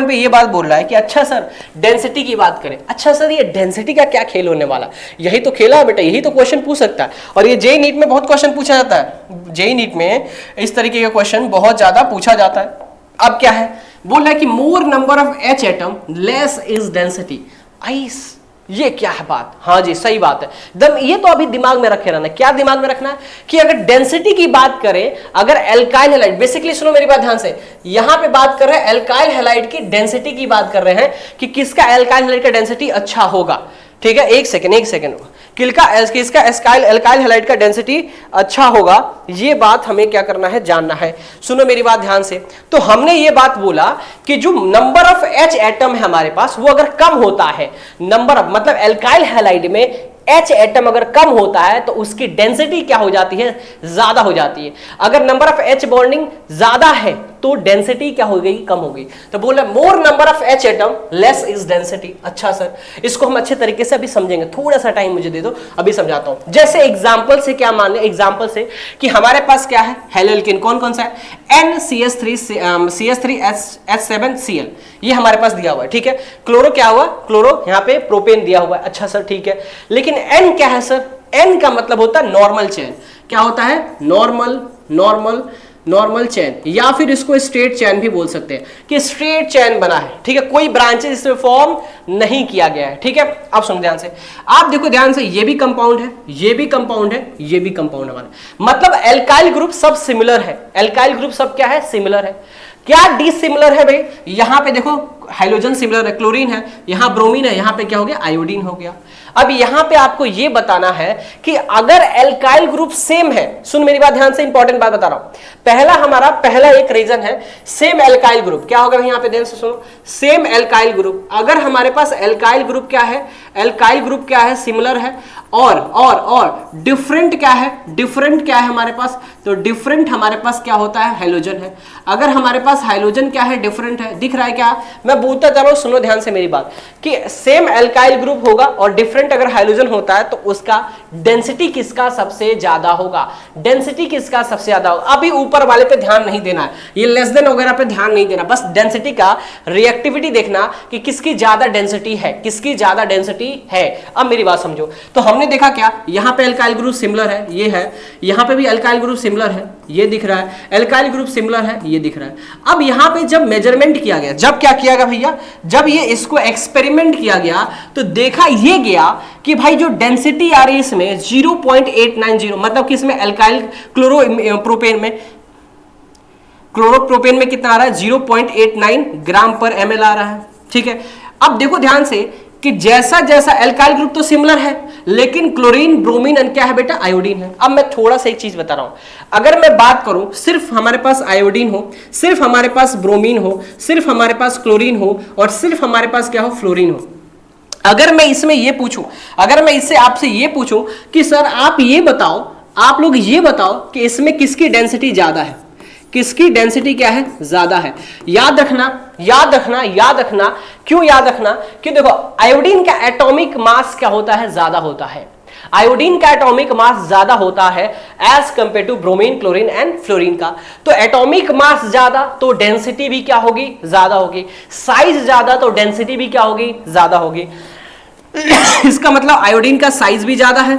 पे ये बात बोल रहा है कि अच्छा सर डेंसिटी की बात करें। अच्छा सर ये डेंसिटी का क्या खेल होने वाला, यही तो खेला है बेटा, यही तो क्वेश्चन पूछ सकता है। और ये जेईई नीट में बहुत क्वेश्चन पूछा जाता है, जेईई नीट में इस तरीके का क्वेश्चन बहुत ज्यादा पूछा जाता है। अब क्या है, बोल रहा है कि मोर number of H atom less is density. Ice, ये क्या है बात, हाँ जी सही बात है एकदम। ये तो अभी दिमाग में रखे रहना, क्या दिमाग में रखना है कि अगर डेंसिटी की बात करें, अगर एल्काइल हैलाइड, बेसिकली सुनो मेरी बात ध्यान से, यहां पे बात कर रहे हैं एल्काइल हैलाइड की डेंसिटी की बात कर रहे हैं कि किसका एल्काइल हैलाइड का डेंसिटी अच्छा होगा। ठीक है, एक सेकेंड किसका एल्काइल हैलाइड का डेंसिटी अच्छा होगा, ये बात हमें क्या करना है, जानना है। सुनो मेरी बात ध्यान से, तो हमने ये बात बोला कि जो नंबर ऑफ H एटम है हमारे पास, वो अगर कम होता है, नंबर ऑफ मतलब एल्काइल हैलाइड में H एटम अगर कम होता है तो उसकी डेंसिटी क्या हो जाती है, ज्यादा हो जाती है। अगर नंबर ऑफ H बॉन्डिंग ज्यादा है तो डेंसिटी क्या हो गई, कम हो गई। तो बोल रहे मोर number of H atom less is density. अच्छा सर, इसको हम अच्छे तरीके से अभी समझेंगे, थोड़ा सा टाइम मुझे दे दो, अभी समझाता हूं। जैसे एग्जांपल से क्या मान लें, एग्जांपल से कि हमारे पास क्या है, हेलोल्केन कौन सा है, NCH3H7Cl, ये हमारे पास दिया हुआ है। ठीक है, क्लोरो क्या हुआ, क्लोरो यहाँ पे प्रोपेन दिया हुआ है। अच्छा सर ठीक है, लेकिन N क्या है सर, N का मतलब होता है नॉर्मल चेन। क्या होता है, नॉर्मल चेन, या फिर इसको स्ट्रेट चेन भी बोल सकते हैं कि स्ट्रेट चेन बना है। ठीक है, कोई ब्रांचेस इसमें फॉर्म नहीं किया गया है। ठीक है, आप सुन ध्यान से, आप देखो ध्यान से, ये भी कंपाउंड है, ये भी कंपाउंड है, ये भी कंपाउंड है, मतलब एल्काइल ग्रुप सब सिमिलर है। एल्काइल ग्रुप सब क्या है, सिमिलर है। क्या डिसिमिलर है भाई, यहां पे देखो हाइड्रोजन सिमिलर है, क्लोरीन है, यहां ब्रोमीन है, यहां पे क्या हो गया, आयोडीन हो गया। अब यहां पे आपको यह बताना है कि अगर एल्काइल ग्रुप सेम है, सुन मेरी बात ध्यान से, इंपॉर्टेंट बात बता रहा हूं, पहला एक रीजन है सेम एल्काइल ग्रुप। क्या होगा यहां पे, ध्यान से सुनो, सेम एल्काइल ग्रुप, अगर हमारे पास एल्काइल ग्रुप क्या है, सिमिलर है, और डिफरेंट क्या है हमारे पास, तो डिफरेंट हमारे पास क्या होता है, हाइड्रोजन है। अगर हमारे पास हाइड्रोजन क्या है, डिफरेंट है, दिख रहा है क्या, मैं बोलता जा रहा हूं, सुनो ध्यान से मेरी बात, कि सेम एल्काइल ग्रुप होगा और डिफरेंट अगर हाइड्रोजन होता है तो उसका डेंसिटी किसका सबसे ज्यादा होगा, अभी ऊपर वाले पे ध्यान नहीं देना है, ये लेस देन वगैरह पे ध्यान नहीं देना, बस डेंसिटी का रिएक्टिविटी देखना कि किसकी ज्यादा डेंसिटी है, अब मेरी बात समझो। तो हमने देखा क्या, यहां पे एल्काइल ग्रुप सिमिलर है, ये है, यहां पे भी एल्काइल ग्रुप सिमिलर है, ये दिख रहा है, एल्काइल ग्रुप सिमिलर है, ये दिख रहा है। अब यहां पे जब मेजरमेंट किया गया, जब क्या किया गया भैया, जब ये इसको एक्सपेरिमेंट किया गया तो देखा ये गया कि भाई जो डेंसिटी आ रही है इसमें 0.890, मतलब कि इसमें एल्काइल क्लोरोप्रोपेन में कितना आ रहा है, 0.89 ग्राम पर ml आ रहा है। ठीक है, अब देखो ध्यान से कि जैसा एल्काइल ग्रुप तो सिमिलर है, लेकिन क्लोरीन, ब्रोमीन और क्या है बेटा, आयोडीन है। अब मैं थोड़ा सा एक चीज बता रहा हूं, अगर मैं बात करूं सिर्फ हमारे पास आयोडीन हो, सिर्फ हमारे पास ब्रोमीन हो, सिर्फ हमारे पास क्लोरीन हो और सिर्फ हमारे पास क्या हो, फ्लोरीन हो, अगर मैं इसमें ये पूछूं, अगर मैं इससे आपसे ये पूछूं कि सर आप लोग ये बताओ कि इसमें किसकी डेंसिटी ज्यादा है, किसकी डेंसिटी क्या है, ज्यादा है। याद रखना, क्यों याद रखना, कि देखो आयोडीन का एटॉमिक मास क्या होता है, ज्यादा होता है। आयोडीन का एटॉमिक मास ज्यादा होता है as compare to bromine, chlorine and fluorine का। तो एटॉमिक मास ज्यादा तो डेंसिटी भी क्या होगी, ज्यादा होगी। साइज ज्यादा तो डेंसिटी भी क्या होगी, ज्यादा होगी। इसका मतलब आयोडीन का साइज भी ज्यादा है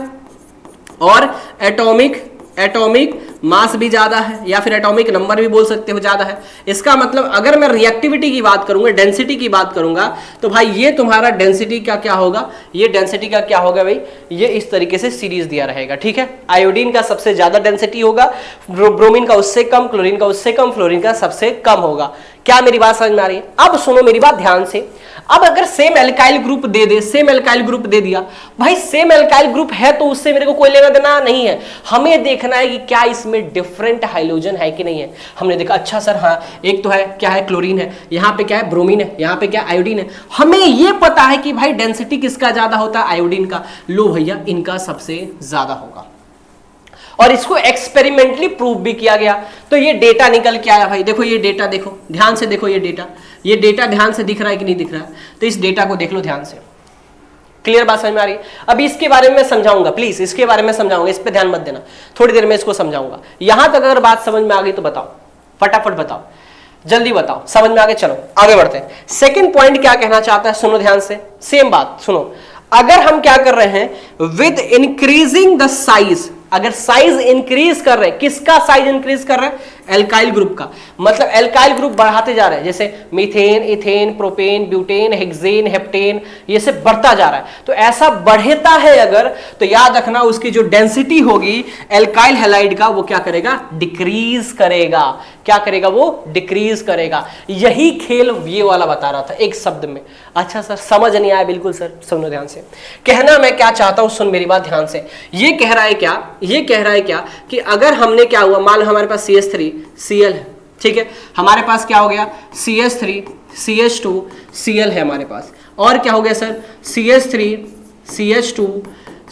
और एटॉमिक एटॉमिक मास भी ज्यादा है या फिर एटॉमिक नंबर भी बोल सकते हो ज्यादा है। इसका मतलब अगर मैं रिएक्टिविटी की बात करूंगा, डेंसिटी की बात करूंगा, तो भाई ये तुम्हारा डेंसिटी का क्या होगा, ये डेंसिटी का क्या होगा भाई, ये इस तरीके से सीरीज दिया रहेगा, ठीक है। आयोडीन का सबसे ज्यादा डेंसिटी होगा, ब्रोमीन का उससे कम, क्लोरीन का उससे कम, फ्लोरीन का सबसे कम होगा। क्या मेरी बात समझ में आ रही है? अब सुनो मेरी बात ध्यान से। अब अगर सेम एल्काइल ग्रुप दे दे, सेम एल्काइल ग्रुप दे दिया, भाई सेम एल्काइल ग्रुप है तो उससे मेरे को कोई लेना देना नहीं है। हमें देखना है कि क्या इसमें डिफरेंट हाइड्रोजन है कि नहीं है। हमने देखा अच्छा सर हाँ एक तो है, क्या है, क्लोरीन है, यहाँ पे क्या है, ब्रोमीन है, यहाँ पे क्या आयोडीन है। हमें ये पता है कि भाई डेंसिटी किसका ज्यादा होता है, आयोडीन का। लो भैया इनका सबसे ज्यादा होगा और इसको एक्सपेरिमेंटली प्रूव भी किया गया। तो ये डेटा निकल के आया भाई, देखो ये डेटा, देखो ध्यान से देखो, ये डेटा ध्यान से दिख रहा है कि नहीं दिख रहा है, तो इस डेटा को देख लो ध्यान से। क्लियर बात समझ में आ रही है? अभी इसके बारे में समझाऊंगा, प्लीज इसके बारे में समझाऊंगा, इस पे ध्यान मत देना, थोड़ी देर में इसको समझाऊंगा। यहां तक अगर बात समझ में आ गई तो बताओ, फटाफट बताओ, जल्दी बताओ, समझ में आ गए? चलो आगे बढ़ते हैं। सेकंड पॉइंट क्या कहना चाहता है, सुनो ध्यान से, सेम बात सुनो। अगर हम क्या कर रहे हैं, विद इंक्रीजिंग द साइज, अगर साइज इंक्रीज कर रहे हैं, किसका साइज इंक्रीज कर रहे हैं, एल्काइल ग्रुप का, मतलब एल्काइल ग्रुप बढ़ाते जा रहे हैं, जैसे methane, ethane, propane, butane, hexane, heptane, ये सब बढ़ता जा रहा है। तो ऐसा बढ़ता है अगर, तो याद रखना उसकी जो डेंसिटी होगी एल्काइल हैलाइड का, वो क्या करेगा, डिक्रीज करेगा। क्या करेगा, वो डिक्रीज करेगा। यही खेल ये वाला बता रहा था एक शब्द में। अच्छा सर समझ नहीं आया, बिल्कुल सर सुनो ध्यान से, कहना मैं क्या चाहता हूं, सुन मेरी बात ध्यान से। ये कह रहा है क्या, ये कह रहा है क्या कि अगर हमने क्या हुआ, मान लो हमारे पास CH3 Cl है, ठीक है, हमारे पास क्या हो गया, CH3 CH2 Cl है हमारे पास, और क्या हो गया सर, CH3 CH2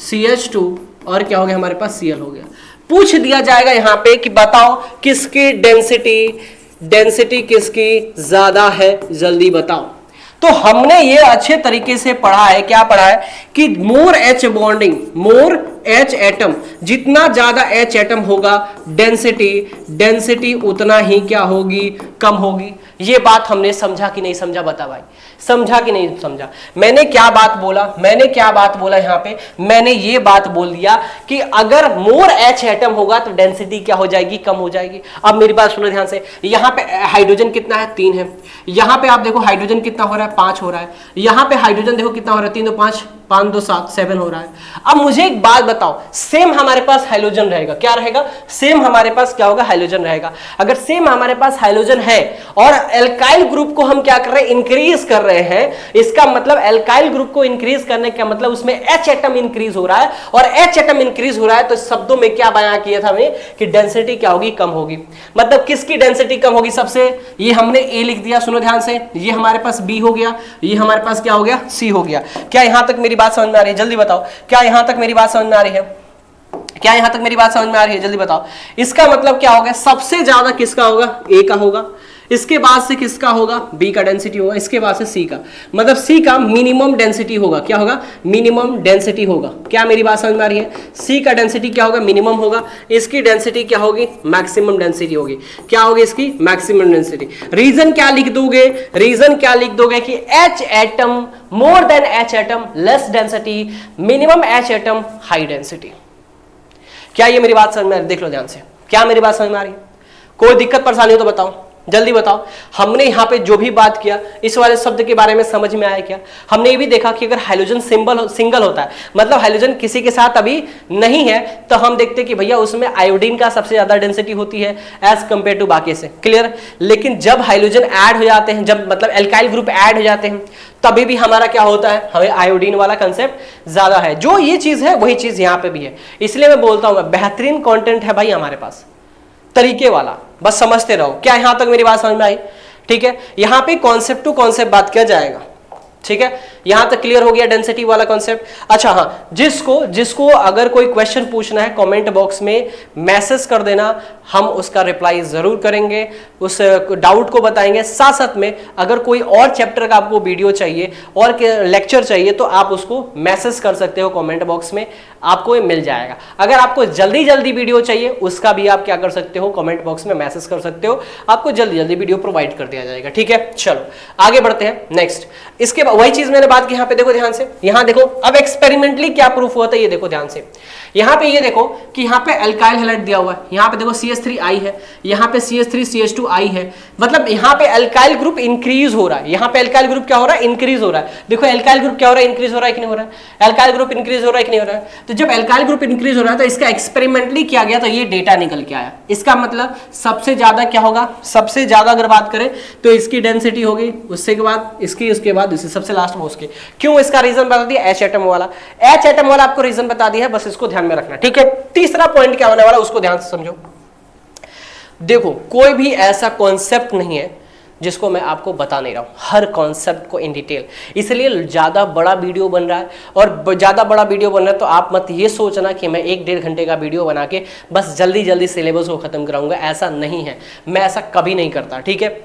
CH2 और क्या हो गया हमारे पास, Cl हो गया। पूछ दिया जाएगा यहां पे कि बताओ किसकी डेंसिटी किसकी ज्यादा है, जल्दी बताओ। तो हमने ये अच्छे तरीके से पढ़ा है, क्या पढ़ा है कि मोर H बॉन्डिंग, मोर H एटम, जितना ज्यादा H एटम होगा डेंसिटी उतना ही क्या होगी, कम होगी। ये बात हमने समझा कि नहीं समझा, बता भाई, समझा कि नहीं समझा? मैंने क्या बात बोला यहाँ पे, मैंने ये बात बोल दिया कि अगर मोर H एटम होगा तो डेंसिटी क्या हो जाएगी, कम हो जाएगी। अब मेरी बात सुनो ध्यान से, यहाँ पे हाइड्रोजन कितना है, 3 है। यहाँ पे आप देखो हाइड्रोजन कितना हो रहा है, 5 हो रहा है। यहाँ पे हाइड्रोजन देखो कितना हो रहा है, 3 2 5 5 2 7 7 हो रहा है। अब मुझे एक बात बताओ, सेम हमारे पास हाइड्रोजन रहेगा, क्या रहेगा, सेम हमारे पास क्या होगा, हाइड्रोजन रहेगा। अगर सेम हमारे पास हाइड्रोजन है और एल्काइल ग्रुप को हम क्या कर रहे हैं, इंक्रीज कर रहे हैं, इसका मतलब एल्काइल ग्रुप को इंक्रीज करने का मतलब उसमें H एटम इंक्रीज हो रहा है, और H एटम इंक्रीज हो रहा है तो शब्दों में क्या बयां किया था हमने कि डेंसिटी क्या होगी, कम होगी। मतलब किसकी डेंसिटी कम होगी सबसे, ये हमने A लिख दिया, सुनो ध्यान से, ये हमारे पास B हो गया, ये हमारे पास क्या हो गया, C हो गया। क्या यहां तक मेरी बात समझ में आ रही है, जल्दी बताओ, क्या यहां तक मेरी बात समझ में आ रही है, क्या यहां तक मेरी बात समझ में आ रही है, जल्दी बताओ। इसका मतलब क्या होगा, सबसे ज्यादा किसका होगा, A का होगा, इसके बाद से किसका होगा, B का डेंसिटी होगा, इसके बाद से C का, मतलब C का मिनिमम डेंसिटी होगा, क्या होगा, मिनिमम डेंसिटी होगा। क्या मेरी बात समझ में आ रही है, C का डेंसिटी क्या होगा, मिनिमम होगा, इसकी डेंसिटी क्या होगी, मैक्सिमम डेंसिटी होगी। क्या होगी इसकी, मैक्सिमम डेंसिटी। रीजन क्या लिख दोगे, रीजन क्या लिख दोगे कि H atom more than H atom less density, minimum H atom high density. क्या ये मेरी बात समझ में आ रही है, देख लो ध्यान से, क्या मेरी बात समझ में आ रही है? कोई दिक्कत परेशानी हो तो बताओ, जल्दी बताओ। हमने यहाँ पे जो भी बात किया इस वाले शब्द के बारे में समझ में आया क्या? हमने ये भी देखा कि अगर हाइड्रोजन सिंगल होता है, मतलब हाइड्रोजन किसी के साथ अभी नहीं है, तो हम देखते कि भैया उसमें आयोडीन का सबसे ज्यादा डेंसिटी होती है एज कंपेयर टू बाकी से, क्लियर। लेकिन जब हाइड्रोजन ऐड हो जाते हैं, जब मतलब एल्काइल ग्रुप ऐड हो जाते हैं, तभी भी हमारा क्या होता है, हमें आयोडीन वाला कंसेप्ट ज्यादा है। जो ये चीज है वही चीज यहाँ पे भी है। इसलिए मैं बोलता हूँ बेहतरीन कंटेंट है भाई हमारे पास, तरीके वाला, बस समझते रहो। क्या यहां तक मेरी बात समझ में आई? ठीक है, यहां पे कॉन्सेप्ट टू कॉन्सेप्ट बात किया जाएगा, ठीक है, यहां तक क्लियर हो गया डेंसिटी वाला कॉन्सेप्ट। अच्छा हाँ, जिसको अगर कोई क्वेश्चन पूछना है कमेंट बॉक्स में मैसेज कर देना, हम उसका रिप्लाई जरूर करेंगे, उस डाउट को बताएंगे। साथ साथ में अगर कोई और चैप्टर का आपको वीडियो चाहिए और लेक्चर चाहिए तो आप उसको मैसेज कर सकते हो कमेंट बॉक्स में, आपको ये मिल जाएगा। अगर आपको जल्दी जल्दी वीडियो चाहिए उसका भी आप क्या कर सकते हो, कमेंट बॉक्स में मैसेज कर सकते हो, आपको जल्दी जल्दी वीडियो प्रोवाइड कर दिया जाएगा। ठीक है, चलो आगे बढ़ते हैं नेक्स्ट। इसके बाद वही चीज मैंने बात की, यहाँ पे देखो ध्यान से, यहाँ देखो अब एक्सपेरिमेंटली क्या प्रूफ हुआ था, ये देखो ध्यान से। यहाँ पे ये देखो कि यहाँ पे अल्काइल हैलाइड दिया हुआ है, यहाँ पे देखो CH3I है, यहाँ पे CH3CH2I है, मतलब यहाँ पे अल्काइल ग्रुप इंक्रीज हो रहा है, यहाँ पे अल्काइल ग्रुप क्या हो रहा है, इंक्रीज हो रहा है। देखो अल्काइल ग्रुप क्या हो रहा है, इंक्रीज हो रहा है कि नहीं हो रहा है, अल्काइल ग्रुप इंक्रीज हो रहा है कि नहीं हो रहा है। तो जब अल्काइल ग्रुप इंक्रीज हो रहा है तो इसका एक्सपेरिमेंटली किया गया तो ये डेटा निकल के आया। इसका मतलब सबसे ज्यादा क्या होगा, सबसे ज्यादा अगर बात करें तो इसकी डेंसिटी होगी, उससे के बाद इसकी, उसके बाद इसकी, सबसे लास्ट में उसके। क्यों, इसका रीजन बता दिया, H एटम वाला, H एटम वाला आपको रीजन बता दिया है, बस इसको ध्यान में रखना, ठीक है। तीसरा पॉइंट क्या होने वाला उसको ध्यान से समझो। देखो कोई भी ऐसा कॉन्सेप्ट नहीं है जिसको मैं आपको बता नहीं रहा हूं, हर कॉन्सेप्ट को इन डिटेल, इसलिए ज्यादा बड़ा वीडियो बन रहा है। और ज्यादा बड़ा वीडियो बन रहा है तो आप मत ये सोचना कि मैं 1-1.5 घंटे का वीडियो बना के बस जल्दी जल्दी सिलेबस को खत्म कराऊंगा, ऐसा नहीं है, मैं ऐसा कभी नहीं करता, ठीक है।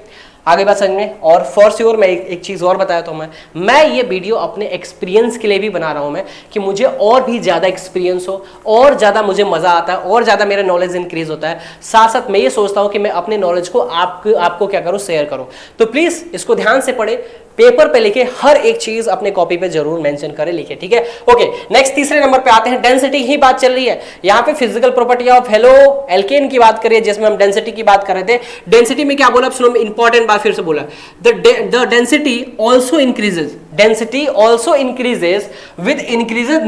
आगे बात समझ में। और फॉर श्योर मैं एक चीज और बताया तो मैं ये वीडियो अपने एक्सपीरियंस के लिए भी बना रहा हूं मैं, कि मुझे और भी ज्यादा एक्सपीरियंस हो, और ज्यादा मुझे मजा आता है, और ज्यादा मेरा नॉलेज इंक्रीज होता है। साथ साथ मैं ये सोचता हूं कि मैं अपने नॉलेज को आपको क्या करूं, शेयर करूं। तो प्लीज इसको ध्यान से पढ़े, पेपर पे लिखे, हर एक चीज अपने कॉपी पे जरूर मेंशन करें, लिखे, ठीक है। ओके, नेक्स्ट तीसरे नंबर पे आते हैं। डेंसिटी ही बात चल रही है यहाँ पे, physical property of halo alkane की बात करिए, जिसमें हम डेंसिटी की बात कर रहे थे। डेंसिटी में क्या बोला, सुनो इंपॉर्टेंट बात फिर से बोला, the density also increases, density also increases with increases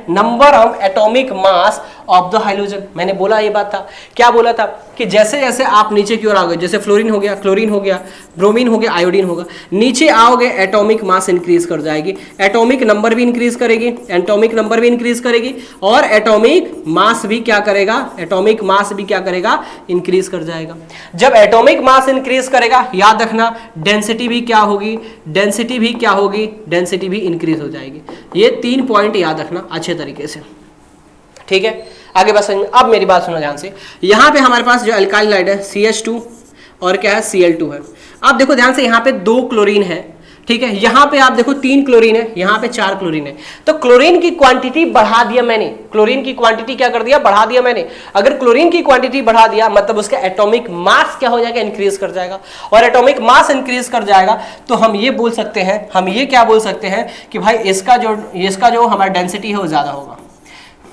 number of atomic mass of the hydrogen. मैंने बोला ये बात था, क्या बोला था कि जैसे जैसे आप नीचे की ओर आओगे, जैसे फ्लोरीन हो गया, क्लोरीन हो गया, ब्रोमीन हो गया, आयोडीन होगा, नीचे आओगे एटॉमिक मास इंक्रीज कर जाएगी, एटॉमिक नंबर भी इंक्रीज करेगी, एटॉमिक नंबर भी इंक्रीज करेगी, और एटॉमिक मास भी क्या करेगा, एटॉमिक मास भी क्या करेगा, इंक्रीज कर जाएगा। जब एटॉमिक मास इंक्रीज करेगा, याद रखना डेंसिटी भी क्या होगी, डेंसिटी भी क्या होगी, डेंसिटी भी इंक्रीज हो जाएगी। ये 3 पॉइंट याद रखना अच्छे तरीके से, ठीक है। आगे बात समझ में। अब मेरी बात सुनो ध्यान से, यहां पे हमारे पास जो अल्काइल हाइड है CH2 और क्या है Cl2 है। अब देखो ध्यान से, यहाँ पे 2 क्लोरीन है, ठीक है, यहाँ पे आप देखो 3 क्लोरीन है, यहाँ पे 4 क्लोरीन है। तो क्लोरीन की क्वांटिटी बढ़ा दिया मैंने, क्लोरीन की क्वांटिटी क्या कर दिया, बढ़ा दिया मैंने। अगर क्लोरीन की क्वांटिटी बढ़ा दिया मतलब उसका एटॉमिक मास क्या हो जाएगा, इंक्रीज कर जाएगा, और एटॉमिक मास इंक्रीज कर जाएगा तो हम ये बोल सकते हैं, हम ये क्या बोल सकते हैं कि भाई इसका जो हमारा डेंसिटी है वो ज्यादा होगा,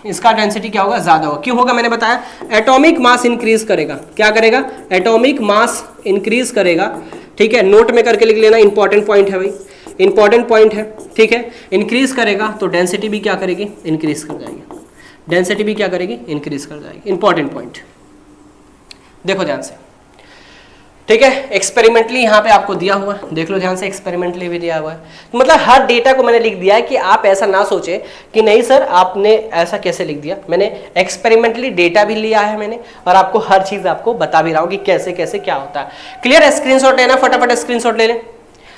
इसका डेंसिटी क्या होगा, ज्यादा होगा। क्यों होगा, मैंने बताया एटॉमिक मास इंक्रीज करेगा, क्या करेगा, एटॉमिक मास इंक्रीज करेगा, ठीक है। नोट में करके लिख लेना, इंपॉर्टेंट पॉइंट है भाई, इंपॉर्टेंट पॉइंट है, ठीक है। इंक्रीज करेगा तो डेंसिटी भी क्या करेगी, इंक्रीज कर जाएगी, डेंसिटी भी क्या करेगी, इंक्रीज कर जाएगी। इंपॉर्टेंट पॉइंट देखो ध्यान से, ठीक है। एक्सपेरिमेंटली यहाँ पे आपको दिया हुआ है, देख लो ध्यान से, एक्सपेरिमेंटली भी दिया हुआ है। तो मतलब हर डेटा को मैंने लिख दिया है कि आप ऐसा ना सोचे कि नहीं सर आपने ऐसा कैसे लिख दिया, मैंने एक्सपेरिमेंटली डेटा भी लिया है मैंने, और आपको हर चीज आपको बता भी रहा हूँ कि कैसे कैसे क्या होता है। क्लियर है, स्क्रीनशॉट लेना, फटाफट स्क्रीनशॉट ले लें।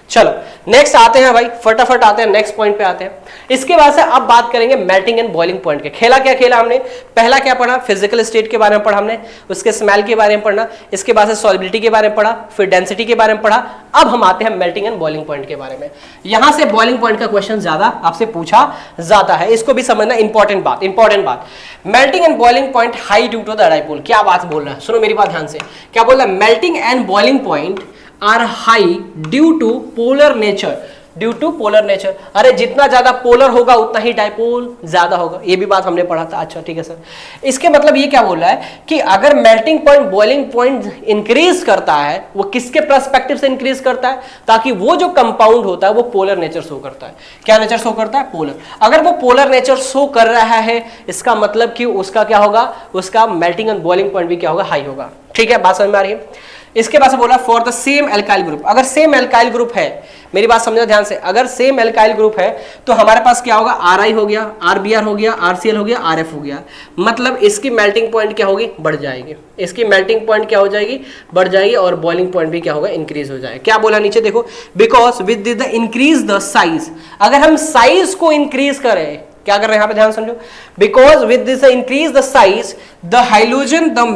चलो नेक्स्ट आते हैं भाई, फटाफट आते हैं नेक्स्ट पॉइंट पे आते हैं। इसके बाद से अब बात करेंगे मेल्टिंग एंड बॉइलिंग पॉइंट के। खेला क्या खेला हमने, पहला क्या पढ़ा, फिजिकल स्टेट के बारे में पढ़ा हमने, उसके स्मेल के बारे में पढ़ना, इसके बाद से सॉल्युबिलिटी के बारे में पढ़ा, फिर डेंसिटी के बारे में पढ़ा। अब हम आते हैं मेल्टिंग एंड बॉइलिंग पॉइंट के बारे में। यहां से बॉइलिंग पॉइंट का क्वेश्चन ज्यादा आपसे पूछा जाता है, इसको भी समझना, इंपॉर्टेंट बात। Melting and boiling point high due to the dipole. क्या बात बोल रहा है, सुनो मेरी बात ध्यान से, क्या बोल रहा है, melting and boiling point are high due to polar nature, due to polar nature. अरे जितना ज्यादा पोलर होगा उतना ही डाइपोल ज्यादा होगा, ये भी बात हमने पढ़ा था। अच्छा ठीक है सर, इसके मतलब ये क्या बोल रहा है कि अगर melting point boiling point increase करता है, वो किसके पर्सपेक्टिव से इंक्रीज करता है, ताकि वो जो कंपाउंड होता है वो पोलर नेचर शो करता है। क्या नेचर शो करता है, पोलर। अगर वो पोलर नेचर शो कर रहा है इसका मतलब कि उसका क्या होगा, उसका मेल्टिंग एंड बॉइलिंग पॉइंट भी क्या होगा, हाई होगा। ठीक है, बात समझ में आ रही है। इसके बाद से बोला for the same alkyl group, अगर सेम एल्काइल ग्रुप है, मेरी बात समझो ध्यान से, अगर सेम एल्काइल ग्रुप है तो हमारे पास क्या होगा, Ri हो गया, RBr हो गया, RCl हो गया, RF हो गया, मतलब इसकी मेल्टिंग पॉइंट क्या होगी, बढ़ जाएगी। इसकी मेल्टिंग पॉइंट क्या हो जाएगी, बढ़ जाएगी, और बॉइलिंग पॉइंट भी क्या होगा, इंक्रीज हो जाएगा। क्या बोला नीचे देखो, because with the increase the size, अगर हम साइज को इंक्रीज करें, क्या कर रहे हैं यहां पे ध्यान समझो, because with this increase the size the hydrogen the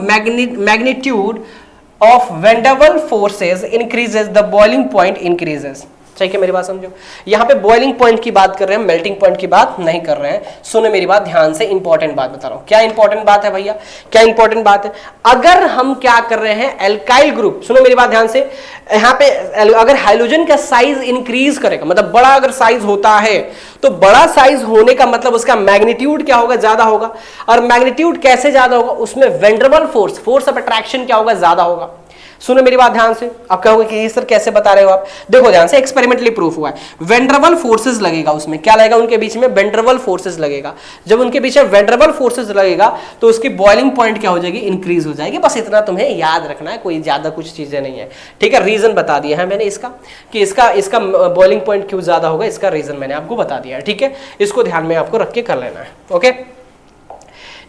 magnitude of van der Waals forces increases, the boiling point increases। ठीक है, मेरी बात समझो। यहाँ पे बॉइलिंग पॉइंट की बात कर रहे हैं, मेल्टिंग पॉइंट की बात नहीं कर रहे हैं। सुनो मेरी बात ध्यान से, इंपॉर्टेंट बात बता रहा हूं। क्या इंपॉर्टेंट बात है भैया, क्या इंपॉर्टेंट बात है? अगर हम क्या कर रहे हैं, एल्काइल ग्रुप, सुनो मेरी बात ध्यान से, यहाँ पे अगर हाइड्रोजन का साइज इंक्रीज करेगा, मतलब बड़ा अगर साइज होता है, तो बड़ा साइज होने का मतलब उसका मैग्नीट्यूड क्या होगा, ज्यादा होगा। और मैग्नीट्यूड कैसे ज्यादा होगा, उसमें वेंड्रेबल फोर्स, फोर्स ऑफ अट्रैक्शन क्या होगा, ज्यादा होगा। सुनो मेरी बात ध्यान से। आप कहोगे कि सर कैसे बता रहे हो आप? देखो ध्यान से, एक्सपेरिमेंटली प्रूफ हुआ है। वेंड्रेबल फोर्सेस लगेगा उसमें, क्या लगेगा उनके बीच में, वेंड्रेबल फोर्सेस लगेगा। जब उनके बीच में वेंड्रेबल फोर्सेस लगेगा तो उसकी बॉइलिंग पॉइंट क्या हो जाएगी, इंक्रीज हो जाएगी। बस इतना तुम्हें याद रखना है, कोई ज्यादा कुछ चीजें नहीं है, ठीक है। रीजन बता दिया है मैंने इसका, कि इसका बॉइलिंग पॉइंट क्यों ज्यादा होगा, इसका रीजन मैंने आपको बता दिया है, ठीक है। इसको ध्यान में आपको रख के कर लेना है, ओके।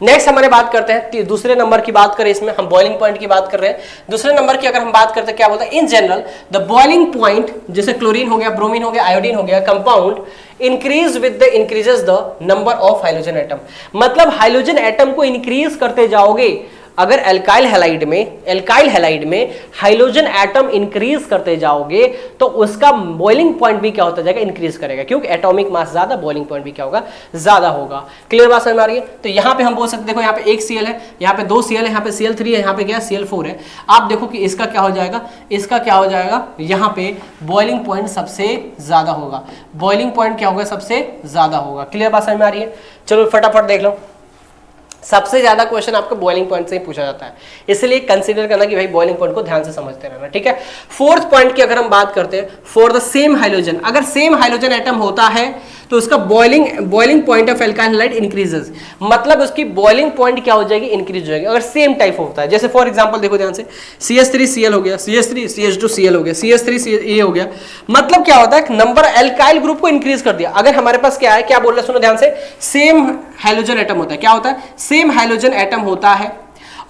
नेक्स्ट हमारे बात करते हैं दूसरे नंबर की बात करें, इसमें हम बॉइलिंग पॉइंट की बात कर रहे हैं। दूसरे नंबर की अगर हम बात करते हैं, क्या बोलते हैं, in general the boiling point, जैसे क्लोरीन हो गया, ब्रोमीन हो गया, आयोडीन हो गया, compound increase with the increases the number of hydrogen atom. मतलब हाइड्रोजन एटम को इंक्रीज करते जाओगे। अगर एल्काइल हैलाइड में हाइड्रोजन एटम इंक्रीज करते जाओगे तो उसका बॉइलिंग पॉइंट भी क्या होता जाएगा, इंक्रीज करेगा, क्योंकि एटॉमिक मास ज्यादा, बॉइलिंग पॉइंट भी क्या होगा, ज्यादा होगा। क्लियर बात समझ में आ रही है? तो यहां पे हम बोल सकते, देखो यहाँ पे एक Cl है, यहाँ पे 2 Cl है, यहाँ पे Cl3 है, यहाँ पे क्या Cl4 है। आप देखो कि इसका क्या हो जाएगा, इसका क्या हो जाएगा, यहाँ पे बॉइलिंग पॉइंट सबसे ज्यादा होगा, बॉइलिंग पॉइंट क्या होगा, सबसे ज्यादा होगा। क्लियर बात समझ में आ रही है? चलो फटाफट देख लो। सबसे ज्यादा क्वेश्चन आपको बॉइलिंग पॉइंट से ही पूछा जाता है, इसलिए कंसीडर करना कि भाई बॉइलिंग पॉइंट को ध्यान से समझते रहना, ठीक है। फोर्थ पॉइंट की अगर हम बात करते हैं, फॉर द सेम हाइड्रोजन, अगर सेम हाइड्रोजन एटम होता है तो उसका boiling point of alkyl halide increases, मतलब उसकी बॉइलिंग पॉइंट क्या हो जाएगी, इंक्रीज हो जाएगी, अगर सेम टाइप होता है। जैसे फॉर एग्जांपल देखो ध्यान से, CH3Cl हो गया, CH3 CH2Cl हो गया, CH3 हो गया, मतलब क्या होता है, नंबर एल्काइल ग्रुप को इंक्रीज कर दिया। अगर हमारे पास क्या है, क्या बोल रहे हैं, सुनो ध्यान से, सेम हाइड्रोजन एटम होता है, क्या होता है, सेम हाइड्रोजन एटम होता है,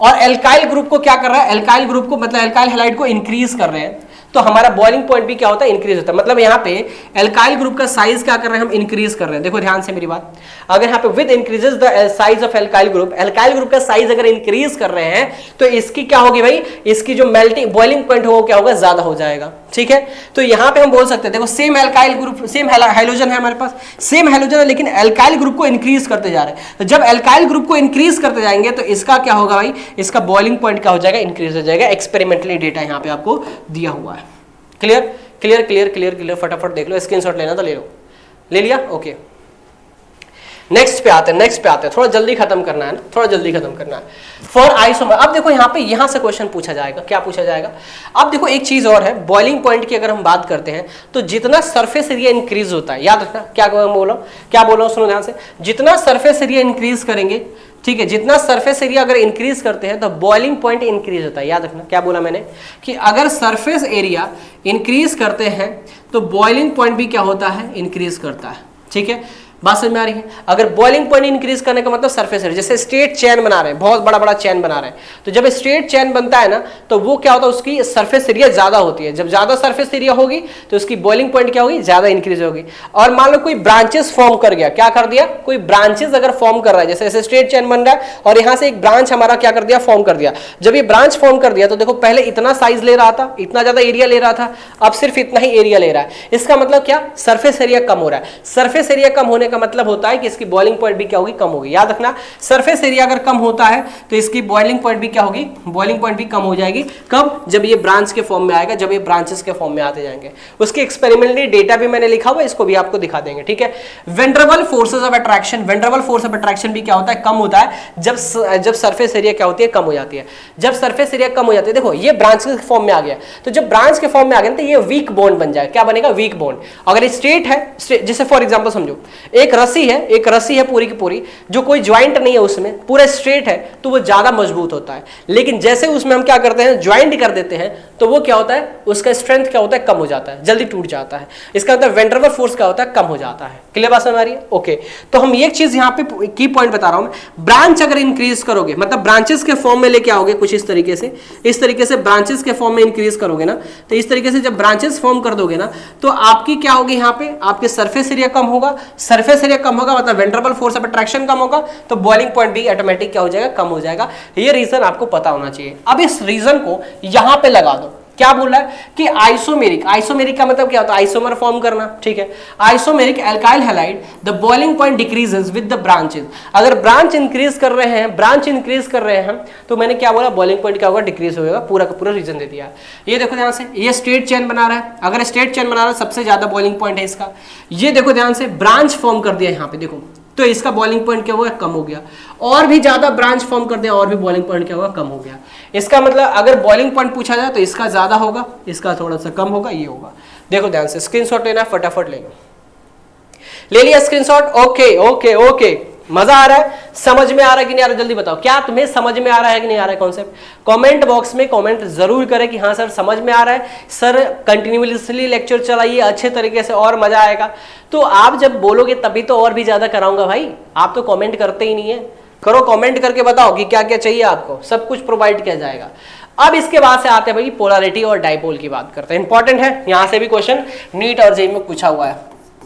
और एल्काइल ग्रुप को क्या कर रहा है, एल्काइल ग्रुप को मतलब एल्काइल हैलाइड को इंक्रीज कर रहे हैं, तो हमारा बॉइलिंग पॉइंट भी क्या होता है, इंक्रीज होता है। मतलब यहाँ पे एल्काइल ग्रुप का साइज क्या कर रहे हैं, हम इंक्रीज कर रहे हैं। देखो ध्यान से मेरी बात, अगर यहाँ पे with increases the size of alkyl group का साइज अगर इंक्रीज कर रहे हैं तो इसकी क्या होगी भाई, इसकी जो मेल्टिंग बॉइलिंग पॉइंट होगा क्या होगा, ज्यादा हो जाएगा, ठीक है। तो यहाँ पे हम बोल सकते हैं, देखो same alkyl group, same hydrogen है हमारे पास, सेम हाइड्रोजन है, लेकिन एल्काइल ग्रुप को इंक्रीज करते जा रहे हैं। तो जब एल्काइल ग्रुप को इंक्रीज करते जाएंगे तो इसका क्या होगा भाई, इसका बॉइलिंग पॉइंट क्या हो जाएगा, इंक्रीज हो जाएगा। एक्सपेरिमेंटली डेटा यहाँ पे आपको दिया हुआ है। Clear clear clear clear clear, फटाफट देख लो, स्क्रीनशॉट लेना तो ले लो, ले लिया, ओके। नेक्स्ट पे आते हैं, थोड़ा जल्दी खत्म करना है ना, थोड़ा जल्दी खत्म करना है। फॉर आइसोमर, अब देखो यहाँ से क्वेश्चन पूछा जाएगा, क्या पूछा जाएगा। अब देखो एक चीज और है, बॉइलिंग पॉइंट की अगर हम बात करते हैं तो जितना सरफेस एरिया इंक्रीज होता है, याद रखना क्या बोला, सुनो ध्यान से, जितना सरफेस एरिया इंक्रीज करेंगे, ठीक है, जितना सरफेस एरिया अगर इंक्रीज करते हैं तो बॉइलिंग पॉइंट इंक्रीज होता है। याद रखना क्या बोला मैंने, कि अगर सरफेस एरिया इंक्रीज करते हैं तो बॉइलिंग पॉइंट भी क्या होता है, इंक्रीज करता है, ठीक है। बात समझ में आ रही है? अगर बॉइलिंग पॉइंट इंक्रीज करने का मतलब सरफेस एरिया, जैसे स्ट्रेट चेन बना रहे हैं, बहुत बड़ा बड़ा चेन बना रहे हैं, तो जब स्ट्रेट चेन बनता है ना तो वो क्या होता है, उसकी सरफेस एरिया ज्यादा होती है। जब ज्यादा सरफेस एरिया होगी तो उसकी बॉइलिंग पॉइंट क्या होगी, ज्यादा इंक्रीज होगी। और मान लो कोई ब्रांचेस फॉर्म कर गया, क्या कर दिया, कोई ब्रांचेस अगर फॉर्म कर रहा है, जैसे स्ट्रेट चेन बन रहा है और यहाँ से एक ब्रांच हमारा क्या कर दिया, फॉर्म कर दिया। जब ये ब्रांच फॉर्म कर दिया तो देखो पहले इतना साइज ले रहा था, इतना ज्यादा एरिया ले रहा था, अब सिर्फ इतना ही एरिया ले रहा है। इसका मतलब क्या, सरफेस एरिया कम हो रहा है। सरफेस एरिया कम होने का मतलब होता है कि इसकी बॉइलिंग पॉइंट भी क्या होगी, कम होगी। याद रखना, सरफेस एरिया अगर कम होता है तो इसकी बॉइलिंग पॉइंट भी क्या होगी, बॉइलिंग पॉइंट भी कम हो जाएगी। कब, जब ये ब्रांच के फॉर्म में आएगा, जब ये ब्रांचेस के फॉर्म में आते जाएंगे। उसके एक्सपेरिमेंटली डेटा भी मैंने लिखा हुआ है, इसको भी आपको दिखा देंगे, ठीक है। Van der Waals forces of attraction, van der Waals force of attraction भी क्या होता है, कम होता है जब सरफेस एरिया क्या होती है, कम हो जाती है। जब सरफेस एरिया कम हो जाती है, देखो ये ब्रांच के फॉर्म में आ गया, तो जब ब्रांच के फॉर्म में आ गया तो ये वीक बॉन्ड बन जाएगा। क्या बनेगा, वीक बॉन्ड। अगर स्ट्रेट है, जैसे फॉर एग्जांपल समझो एक रस्सी है पूरी की पूरी, जो कोई ज्वाइंट नहीं है उसमें, पूरा स्ट्रेट है, तो वो ज्यादा मजबूत होता है। लेकिन जैसे उसमें हम क्या करते हैं, ज्वाइंट कर देते हैं, तो वो क्या होता है, उसका स्ट्रेंथ क्या होता है, कम हो जाता है, जल्दी टूट जाता है। इसका मतलब वेंड्रेबल फोर्स क्या होता है, कम हो जाता है। क्लियर बात समझ आ रही है? ओके। तो हम एक चीज यहाँ पे की पॉइंट बता रहा हूं मैं, ब्रांच अगर इंक्रीज करोगे, मतलब ब्रांचेस के फॉर्म में लेके आओगे कुछ इस तरीके से ब्रांचेस के फॉर्म में इंक्रीज करोगे ना, तो इस तरीके से जब ब्रांचेस फॉर्म कर दोगे ना, तो आपकी क्या होगी, यहाँ पे आपके सरफेस एरिया कम होगा। सरफेस एरिया कम होगा मतलब वेंड्रेबल फोर्स ऑफ अट्रैक्शन कम होगा, तो बॉइलिंग पॉइंट भी ऑटोमेटिक क्या हो जाएगा, कम हो जाएगा। ये रीजन आपको पता होना चाहिए। अब इस रीजन को यहां पे लगा दो, क्या बोल रहा है कि आइसोमेरिक, आइसोमेरिक का मतलब क्या होता है, आइसोमर फॉर्म करना, ठीक है। Isomeric alkyl halide the boiling point decreases with the branches, अगर ब्रांच इंक्रीज कर रहे हैं, ब्रांच इंक्रीज कर रहे हैं तो मैंने क्या बोला, बॉइलिंग पॉइंट क्या होगा, डिक्रीज होगा, पूरा का पूरा रीजन दे दिया। ये देखो ध्यान से, ये स्ट्रेट चेन बना रहा है, अगर स्ट्रेट चेन बना रहा है सबसे ज्यादा बॉइलिंग पॉइंट है इसका। ये देखो ध्यान से, ब्रांच फॉर्म कर दिया यहाँ पे देखो, तो इसका बॉइलिंग पॉइंट क्या होगा, कम हो गया। और भी ज्यादा ब्रांच फॉर्म कर दिया और भी बॉइलिंग पॉइंट क्या होगा, कम हो गया। इसका मतलब अगर बॉइलिंग पॉइंट पूछा जाए तो इसका ज्यादा होगा, इसका थोड़ा सा कम होगा, ये होगा। देखो ध्यान से, स्क्रीनशॉट लेना है, फटाफट ले लो। ले लिया स्क्रीनशॉट? ओके ओके ओके, मजा आ रहा है, समझ में आ रहा है कि नहीं आ रहा है, जल्दी बताओ, क्या तुम्हें समझ में आ रहा है कि नहीं आ रहा है कॉन्सेप्ट? कमेंट बॉक्स में कमेंट जरूर करें कि हाँ सर समझ में आ रहा है, सर कंटिन्यूअसली लेक्चर चलाइए अच्छे तरीके से और मजा आएगा। तो आप जब बोलोगे तभी तो और भी ज्यादा कराऊंगा भाई, आप तो कमेंट करते ही नहीं है। करो, कमेंट करके बताओ कि क्या क्या चाहिए आपको, सब कुछ प्रोवाइड किया जाएगा। अब इसके बाद से आते हैं भाई पोलैरिटी और डाइपोल की बात करते हैं, इंपॉर्टेंट है, यहां से भी क्वेश्चन नीट और जेईई में पूछा हुआ है,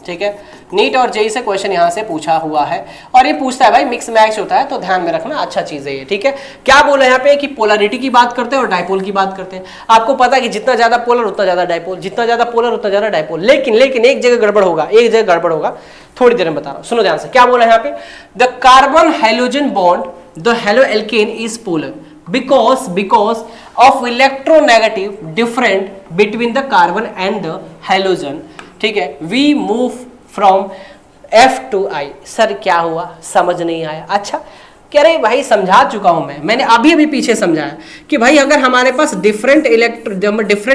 ठीक है। नीट और जेईई से क्वेश्चन यहां से पूछा हुआ है, और ये पूछता है भाई मिक्स मैच होता है, तो ध्यान में रखना, अच्छा चीज है ये, ठीक है। क्या बोला यहाँ पे कि पोलैरिटी की बात करते हैं और डाइपोल की बात करते हैं। आपको पता है कि जितना ज्यादा पोलर उतना ज्यादा डाइपोल, जितना ज्यादा पोलर उतना ज्यादा डाइपोल, लेकिन एक जगह गड़बड़ होगा, एक जगह गड़बड़ होगा, थोड़ी देर में बता रहा हूं, सुनो ध्यान से। क्या बोला यहाँ पे, the carbon hydrogen bond the haloalkane is polar because of electronegative different between the carbon and the halogen, ठीक है। we move from F to I। Sir क्या हुआ, समझ नहीं आया? अच्छा, कह रहे भाई समझा चुका हूं मैंने अभी पीछे समझाया कि भाई अगर हमारे पास डिफरेंट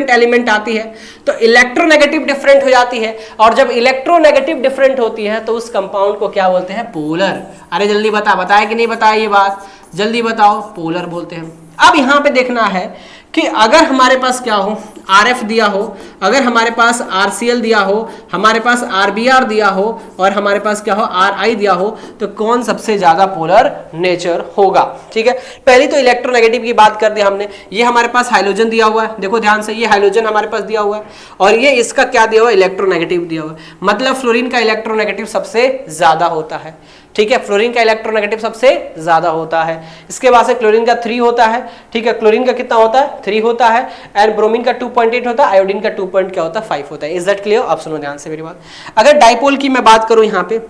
एलिमेंट आती है तो इलेक्ट्रोनेगेटिव डिफरेंट हो जाती है, और जब इलेक्ट्रोनेगेटिव डिफरेंट होती है तो उस कंपाउंड को क्या बोलते हैं, पोलर। अरे जल्दी बताया कि नहीं बताया ये बात, जल्दी बताओ, पोलर बोलते हैं। अब यहां पे देखना है कि अगर हमारे पास क्या हो, RF दिया हो, अगर हमारे पास RCl दिया हो, हमारे पास RBr दिया हो, और हमारे पास क्या हो, RI दिया हो, तो कौन सबसे ज्यादा पोलर नेचर होगा, ठीक है। पहली तो इलेक्ट्रोनेगेटिव की बात कर दी हमने, ये हमारे पास हाइड्रोजन दिया हुआ है, देखो ध्यान से, ये हाइड्रोजन हमारे पास दिया हुआ है, और ये इसका क्या दिया हुआ है, इलेक्ट्रोनेगेटिव दिया हुआ है, मतलब फ्लोरीन का इलेक्ट्रोनेगेटिव सबसे ज्यादा होता है, ठीक है। फ्लोरीन का इलेक्ट्रोनेगेटिव सबसे ज्यादा होता है। इसके बाद से क्लोरीन का 3 होता है, ठीक है। क्लोरीन का कितना होता है, 3 होता है, एंड ब्रोमीन का 2.8 होता है, आयोडीन का 2 क्या होता है, 5 होता है। Is that clear? अब सुनो ध्यान से मेरी बात। अगर डाइपोल की मैं बात करूं, यहाँ पे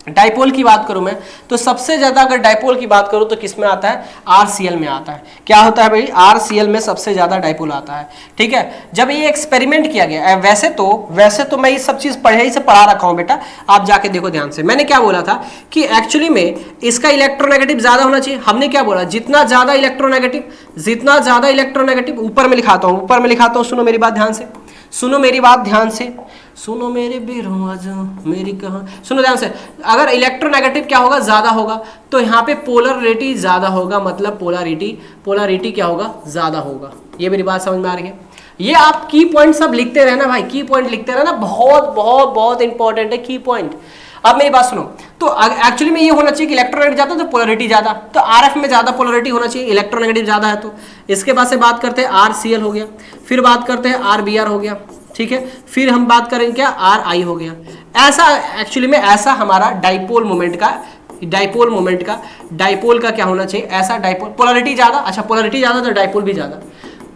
डाइपोल की बात करूं मैं, तो सबसे ज्यादा अगर डाइपोल की बात करूं तो किस में आता है, RCl में आता है। क्या होता है भाई, RCl में सबसे ज्यादा डाइपोल आता है, ठीक है। जब ये एक्सपेरिमेंट किया गया, वैसे तो मैं ये सब चीज पढ़ाई से पढ़ा रखा हूं बेटा, आप जाके देखो ध्यान से। मैंने क्या बोला था कि एक्चुअली में इसका इलेक्ट्रोनेगेटिव ज्यादा होना चाहिए। हमने क्या बोला, जितना ज्यादा इलेक्ट्रोनेगेटिव, ऊपर में लिखाता हूं, सुनो मेरी बात ध्यान से, सुनो मेरे बेरों आजा मेरी कहां, सुनो ध्यान से। अगर इलेक्ट्रोनेगेटिव क्या होगा, ज्यादा होगा, तो यहाँ पे पोलरिटी ज्यादा होगा, मतलब पोलरिटी क्या होगा, ज्यादा होगा। ये मेरी बात समझ में आ रही है? ये आप की पॉइंट सब लिखते रहना भाई, की पॉइंट लिखते रहना, बहुत बहुत बहुत इंपॉर्टेंट है की पॉइंट। अब मेरी बात सुनो, तो एक्चुअली में ये होना चाहिए कि इलेक्ट्रोनेगेटिव ज्यादा तो पोलरिटी ज्यादा, तो RF में ज्यादा पोलरिटी होना चाहिए, इलेक्ट्रोनेगेटिव ज्यादा है तो। इसके बाद से बात करते हैं RCl हो गया, फिर बात करते हैं RBr हो गया, ठीक है, फिर हम बात करेंगे क्या, RI हो गया। ऐसा एक्चुअली में ऐसा हमारा डाइपोल मोमेंट का क्या होना चाहिए, ऐसा डाइपोल, पोलरिटी ज्यादा, अच्छा पोलरिटी ज्यादा तो डाइपोल भी ज्यादा,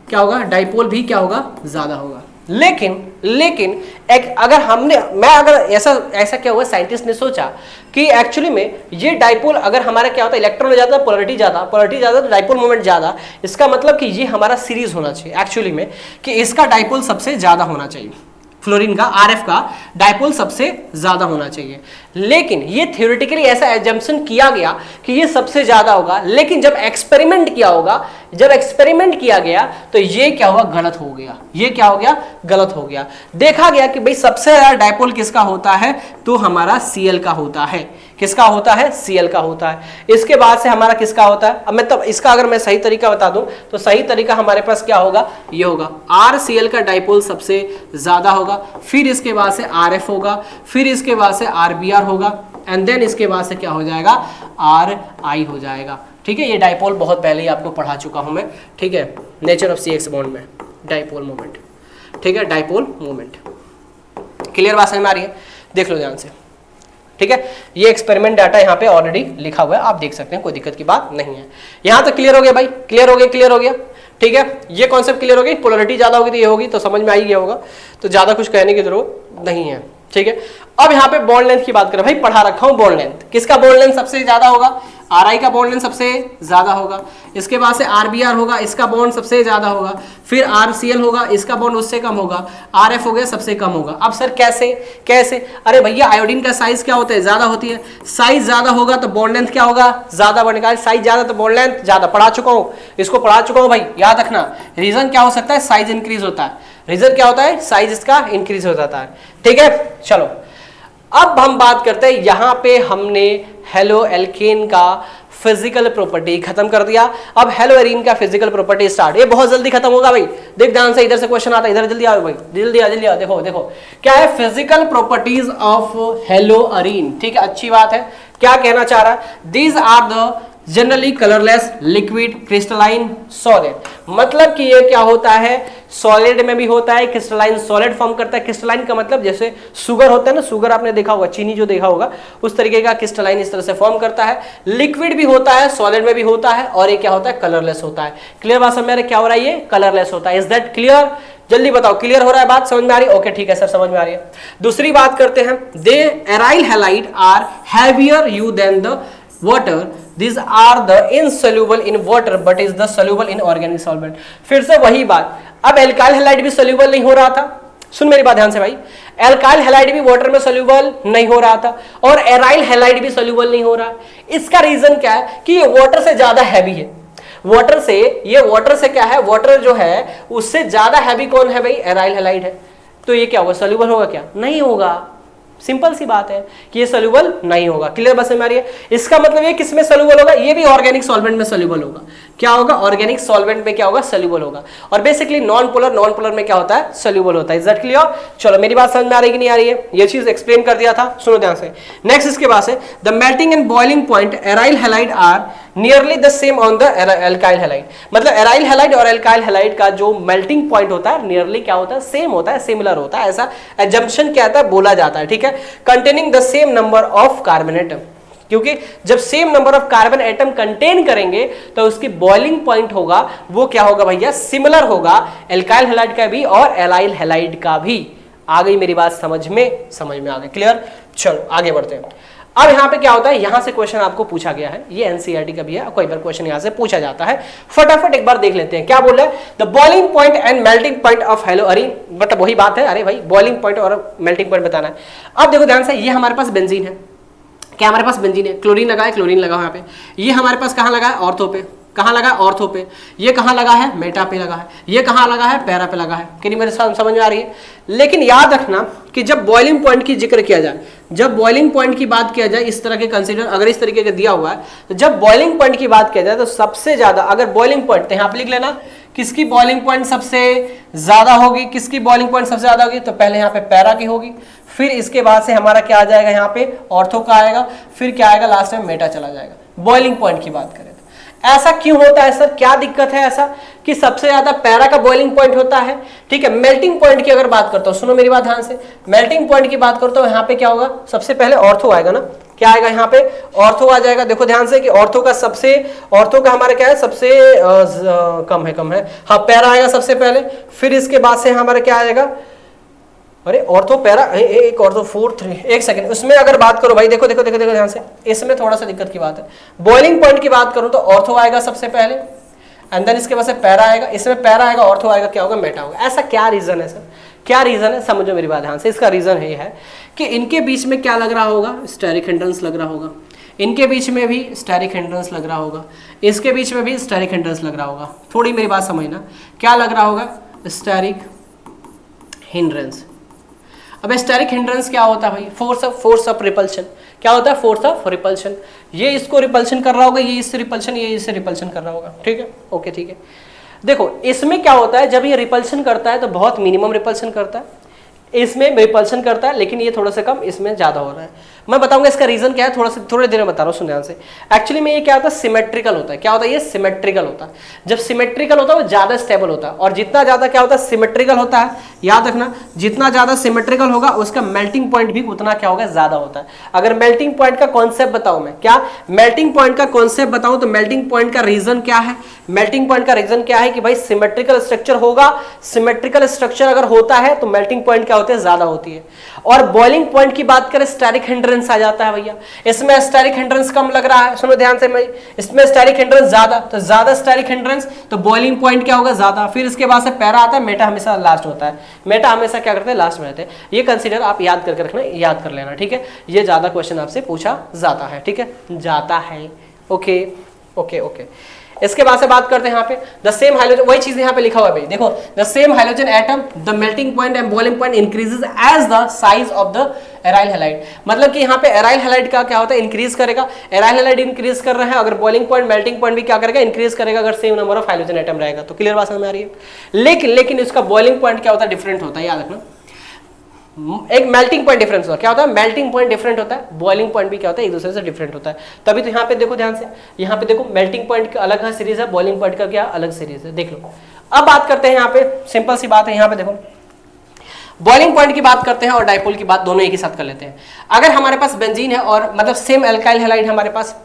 क्या होगा, डाइपोल भी क्या होगा, ज्यादा होगा। लेकिन अगर ऐसा क्या हुआ, साइंटिस्ट ने सोचा कि एक्चुअली में ये डाइपोल अगर हमारा क्या होता है, इलेक्ट्रॉन ज्यादा, पोलरिटी ज्यादा तो डाइपोल मोमेंट ज्यादा, इसका मतलब कि ये हमारा सीरीज होना चाहिए एक्चुअली में, कि इसका डाइपोल सबसे ज्यादा होना चाहिए, फ्लोरीन का, RF का डाइपोल सबसे ज्यादा होना चाहिए। लेकिन ये थ्योरेटिकली ऐसा एजम्पशन किया गया कि ये सबसे ज्यादा होगा, लेकिन जब एक्सपेरिमेंट किया गया तो ये क्या हुआ, गलत हो गया। ये क्या हो गया, गलत हो गया। देखा गया कि भाई सबसे ज्यादा डाइपोल किसका होता है, तो हमारा Cl का होता है। किसका होता है, Cl का होता है। इसके बाद से हमारा किसका होता है, अब मतलब इसका अगर मैं सही तरीका बता दूं तो सही तरीका हमारे पास क्या होगा, ये होगा, RCl का डाइपोल सबसे ज्यादा होगा, फिर इसके बाद से RF होगा, फिर इसके बाद से RBr होगा, एंड देन इसके बाद से क्या हो जाएगा, RI हो जाएगा, ठीक है। ये डाइपोल बहुत पहले ही आपको पढ़ा चुका हूं मैं, ठीक है, नेचर ऑफ CX बॉन्ड में डाइपोल मोमेंट, ठीक है, डाइपोल मोमेंट। क्लियर बात समझ में आ रही है? देख लो ध्यान से, ठीक है। ये एक्सपेरिमेंट डाटा यहाँ पे ऑलरेडी लिखा हुआ है, आप देख सकते हैं, कोई दिक्कत की बात नहीं है। यहां तक क्लियर हो गया भाई, क्लियर हो गया, ठीक है, ये कॉन्सेप्ट क्लियर हो गई। पोलरिटी ज्यादा होगी तो ये होगी, तो समझ में आ ही गया होगा, तो ज्यादा कुछ कहने की जरूरत नहीं है। ठीक है, अब यहाँ पे बॉन्ड लेंथ की बात करें, भाई पढ़ा रखा हूं बॉन्ड लेंथ, किसका बॉन्ड लेंथ सबसे ज्यादा होगा, आर का बॉन्ड लेंथ सबसे ज्यादा होगा, इसके बाद से आरबीआर होगा, इसका बॉन्ड सबसे ज्यादा होगा, फिर आरसीएल होगा, इसका बॉन्ड उससे कम होगा, आरएफ हो गया सबसे कम होगा। अब सर कैसे कैसे, अरे भैया आयोडीन का साइज क्या होता है, ज्यादा होती है, साइज ज्यादा होगा तो बॉन्ड लेंथ क्या होगा, ज्यादा बनेगा, साइज ज्यादा तो बॉन्ड लेंथ ज्यादा। पढ़ा चुका हूं, इसको पढ़ा चुका हूं भाई, याद रखना। रीजन क्या हो सकता है, साइज इंक्रीज होता है, रीजन क्या होता है, साइज इसका इंक्रीज हो जाता है। ठीक है, चलो अब हम बात करते हैं, यहां पे हमने हेलो एल्केन का फिजिकल प्रॉपर्टी खत्म कर दिया। अब हेलो एरीन का फिजिकल प्रॉपर्टी स्टार्ट, ये बहुत जल्दी खत्म होगा भाई, देख ध्यान से, इधर से क्वेश्चन आता है, इधर जल्दी आओ भाई, जल्दी आओ, देखो देखो क्या है, physical properties of hello arene. ठीक है, अच्छी बात है, क्या कहना चाह रहा है, these are the generally colourless liquid crystalline solid, मतलब कि ये क्या होता है, सॉलिड में भी होता है, क्रिस्टलाइन सॉलिड फॉर्म करता है। क्रिस्टलाइन का मतलब जैसे शुगर होता है ना, शुगर आपने देखा होगा, चीनी जो देखा होगा, उस तरीके का क्रिस्टलाइन इस तरह से फॉर्म करता है। लिक्विड भी होता है, सॉलिड में भी होता है, और ये क्या होता है, कलरलेस होता है। क्लियर बात समझ में आ रही है, क्या हो रहा है, ये कलरलेस होता है। इज दैट क्लियर, जल्दी बताओ, क्लियर हो रहा है, बात समझ में आ रही है, ओके ठीक है सर समझ में आ रही है। दूसरी बात करते हैं, they aryl halide are heavier you than the water, these are the insoluble in water but is the soluble in organic solvent। फिर से वही बात, अब एल्काइल हैलाइड भी सोल्यूबल नहीं हो रहा था, सुन मेरी बात ध्यान से भाई, एल्काइल हैलाइड भी वाटर में सोल्यूबल नहीं हो रहा था, और एराइल हैलाइड भी सोल्यूबल नहीं हो रहा। इसका रीजन क्या है कि ये वाटर से ज्यादा हैवी है, वाटर से, ये वाटर से क्या है, वाटर जो है उससे ज्यादा हैवी कौन है भाई, एराइल हैलाइड है, तो ये क्या होगा, सोल्यूबल होगा क्या, नहीं होगा। सिंपल सी बात है कि ये सोल्यूबल नहीं होगा। क्लियर बस में आ रही है, इसका मतलब ये किसमें सोल्यूबल होगा, ये भी ऑर्गेनिक सॉल्वेंट में सोल्यूबल होगा। क्या होगा, ऑर्गेनिक सॉल्वेंट में क्या होगा, सोल्यूबल होगा। और बेसिकली नॉन पोलर में क्या होता है, सोल्यूबल होता है। इज दैट क्लियर, चलो मेरी बात समझ में आ रही कि नहीं आ रही है, ये चीज एक्सप्लेन कर दिया था, सुनो ध्यान से। नेक्स्ट इसके बाद से, the melting and boiling point aryl halide are nearly the same on the alkyl halide, मतलब एराइल हैलाइड और एल्काइल हैलाइड का जो मेल्टिंग पॉइंट होता है नियरली क्या होता है, सेम होता है, सिमिलर होता है, ऐसा एजम्पशन क्या होता है, बोला जाता है। ठीक है, containing the same number of carbon atom, क्योंकि जब same number of carbon atom contain करेंगे तो उसकी बॉइलिंग पॉइंट होगा वो क्या होगा भैया, सिमिलर होगा एल्काइल हैलाइड का भी और एलाइल हैलाइड का भी। आ गई मेरी बात समझ में आ गई, क्लियर। चलो आगे बढ़ते हैं। अब यहां पे क्या होता है, यहां से क्वेश्चन आपको पूछा गया है, ये एनसीईआरटी का भी है, कोई बार क्वेश्चन यहां से पूछा जाता है, फटाफट एक बार देख लेते हैं क्या बोल रहा है। The boiling point and melting point of hello arene, मतलब वही बात है, अरे भाई बॉइलिंग पॉइंट और मेल्टिंग पॉइंट बताना है। अब देखो ध्यान से, ये हमारे पास बेंजीन है, क्या हमारे पास बेंजीन है, क्लोरीन लगा है, क्लोरीन लगा है यहाँ पे, ये हमारे पास कहाँ लगा है, ऑर्थो पे, कहाँ लगा है, ऑर्थो पे, ये कहाँ लगा है, मेटा पे लगा है, ये कहाँ लगा है, पैरा पे लगा है। कि नहीं मेरे साथ समझ में आ रही है। लेकिन याद रखना कि जब बॉइलिंग पॉइंट की जिक्र किया जाए, जब बॉइलिंग पॉइंट की बात किया जाए, इस तरह के कंसीडर अगर इस तरीके का दिया हुआ है, तो जब बॉइलिंग पॉइंट की बात किया जाए तो सबसे ज्यादा अगर बॉइलिंग पॉइंट, तो यहाँ पे लिख लेना किसकी बॉइलिंग पॉइंट सबसे ज्यादा होगी, किसकी बॉइलिंग पॉइंट सबसे ज्यादा होगी, तो पहले यहाँ पे पैरा की होगी, फिर इसके बाद से हमारा क्या आ जाएगा, यहाँ पे ऑर्थो का आएगा, फिर क्या आएगा, लास्ट में मेटा चला जाएगा। बॉइलिंग पॉइंट की बात करें तो ऐसा क्यों होता है सर, क्या दिक्कत है ऐसा कि सबसे ज्यादा पैरा का बॉइलिंग पॉइंट होता है। ठीक है, मेल्टिंग पॉइंट की अगर बात करता हूं, सुनो मेरी बात ध्यान से, मेल्टिंग पॉइंट की बात करता हूं, यहाँ पे क्या होगा, सबसे पहले ऑर्थो आएगा ना, क्या आएगा यहाँ पे, ऑर्थो आ जाएगा। देखो ध्यान से कि ऑर्थो का हमारा क्या है, सबसे कम है, हाँ पैरा आएगा सबसे पहले, फिर इसके बाद से हमारा क्या आएगा, अरे ऑर्थो पैरा, एक ऑर्थो 4 3, एक सेकंड, उसमें अगर बात करो भाई, देखो ध्यान से, इसमें थोड़ा सा दिक्कत की बात है। बॉइलिंग पॉइंट की बात करूं तो ऑर्थो आएगा सबसे पहले, एंड देन इसके बाद से पैरा आएगा, इसमें पैरा आएगा, ऑर्थो आएगा, क्या होगा, मेटा होगा। ऐसा क्या रीजन है सर, क्या रीजन है, समझो मेरी बात ध्यान से। इसका रीजन ये है कि इनके बीच में क्या लग रहा होगा, स्टेरिक हिंड्रेंस लग रहा होगा, इनके बीच में भी स्टेरिक हिंड्रेंस लग रहा होगा, इसके बीच में भी स्टेरिक हिंड्रेंस लग रहा होगा। थोड़ी मेरी बात समझना, क्या लग रहा होगा, स्टेरिक हिंड्रेंस। अब स्टेरिक हिंड्रेंस क्या होता है भाई, फोर्स ऑफ रिपल्शन। क्या होता है, फोर्स ऑफ रिपल्शन। ये इसको रिपल्शन कर रहा होगा, ये इससे रिपल्शन, ये इससे रिपल्शन कर रहा होगा। ठीक है, ओके ठीक है। देखो इसमें क्या होता है, जब ये रिपल्शन करता है तो बहुत मिनिमम रिपल्शन करता है, इसमें रिपल्शन करता है लेकिन ये थोड़ा सा कम, इसमें ज्यादा हो रहा है। मैं बताऊंगा इसका रीजन क्या है, थोड़ी देर में बता रहा हूँ, सुन ध्यान से। एक्चुअली में ये क्या होता है, सिमेट्रिकल होता है। क्या होता है ये, सिमेट्रिकल होता है। जब सिमेट्रिकल होता है वो ज्यादा स्टेबल होता है, और जितना ज्यादा क्या होता है, सिमेट्रिकल होता है, याद रखना, जितना ज्यादा सिमेट्रिकल होगा उसका मेल्टिंग पॉइंट भी उतना क्या होगा, ज्यादा होता है। अगर मेल्टिंग पॉइंट का कॉन्सेप्ट बताऊं मैं, क्या मेल्टिंग पॉइंट का कॉन्सेप्ट बताऊं, तो मेल्टिंग पॉइंट का रीजन क्या है, मेल्टिंग पॉइंट का रीजन क्या है कि भाई सिमेट्रिकल स्ट्रक्चर होगा, सिमेट्रिकल स्ट्रक्चर अगर होता है तो मेल्टिंग पॉइंट क्या होते हैं, ज्यादा होती है। और बॉइलिंग पॉइंट की बात करें, स्टैटिक हिंड्रेंस आ जाता है भैया, इसमें स्टैटिक हिंड्रेंस कम लग रहा है, सुनो ध्यान से भाई, इसमें स्टैटिक हिंड्रेंस ज्यादा, तो ज्यादा स्टैटिक हिंड्रेंस तो बॉइलिंग पॉइंट क्या होगा, ज्यादा। फिर इसके बाद से पैरा आता है, मेटा हमेशा लास्ट होता है, मेटा हमेशा क्या करते हैं, लास्ट में रहते हैं। ये कंसीडर आप याद करके रखना, याद कर लेना, ठीक है। ये ज्यादा क्वेश्चन आपसे पूछा जाता है, ठीक है, जाता है। Okay okay okay. इसके बाद से बात करते हैं यहाँ पे, द सेम हाइड्रोजन, वही चीज यहाँ पे लिखा हुआ है भाई, देखो, the same hydrogen atom, the melting point and boiling point increases as the size of the aryl halide. मतलब कि यहाँ पे एराइल हैलाइड का क्या होता है, इंक्रीज करेगा, एराइल हैलाइड इंक्रीज कर रहे हैं, अगर बॉइलिंग पॉइंट मेल्टिंग पॉइंट भी क्या करेगा, इंक्रीज करेगा, अगर same number of hydrogen atom रहेगा तो। क्लियर बात समझ में आ रही है। लेकिन इसका बॉइलिंग पॉइंट क्या होता है, डिफरेंट होता है, याद रखना। एक मेल्टिंग पॉइंट डिफरेंस होता है, क्या होता है, मेल्टिंग पॉइंट डिफरेंट होता है, बॉइलिंग पॉइंट भी क्या होता है, एक दूसरे से डिफरेंट होता है। तभी तो यहाँ पे देखो ध्यान से, यहाँ पे देखो मेल्टिंग पॉइंट का अलग सीरीज है, बॉइलिंग पॉइंट का क्या अलग सीरीज है, देख लो। अब बात करते हैं यहाँ पे, सिंपल सी बात है, यहाँ पे देखो बॉइलिंग पॉइंट की बात करते हैं और डाइपोल की बात, दोनों एक ही साथ कर लेते हैं। अगर हमारे पास बेंजीन है और मतलब सेम एल्काइल हैलाइड हमारे पास,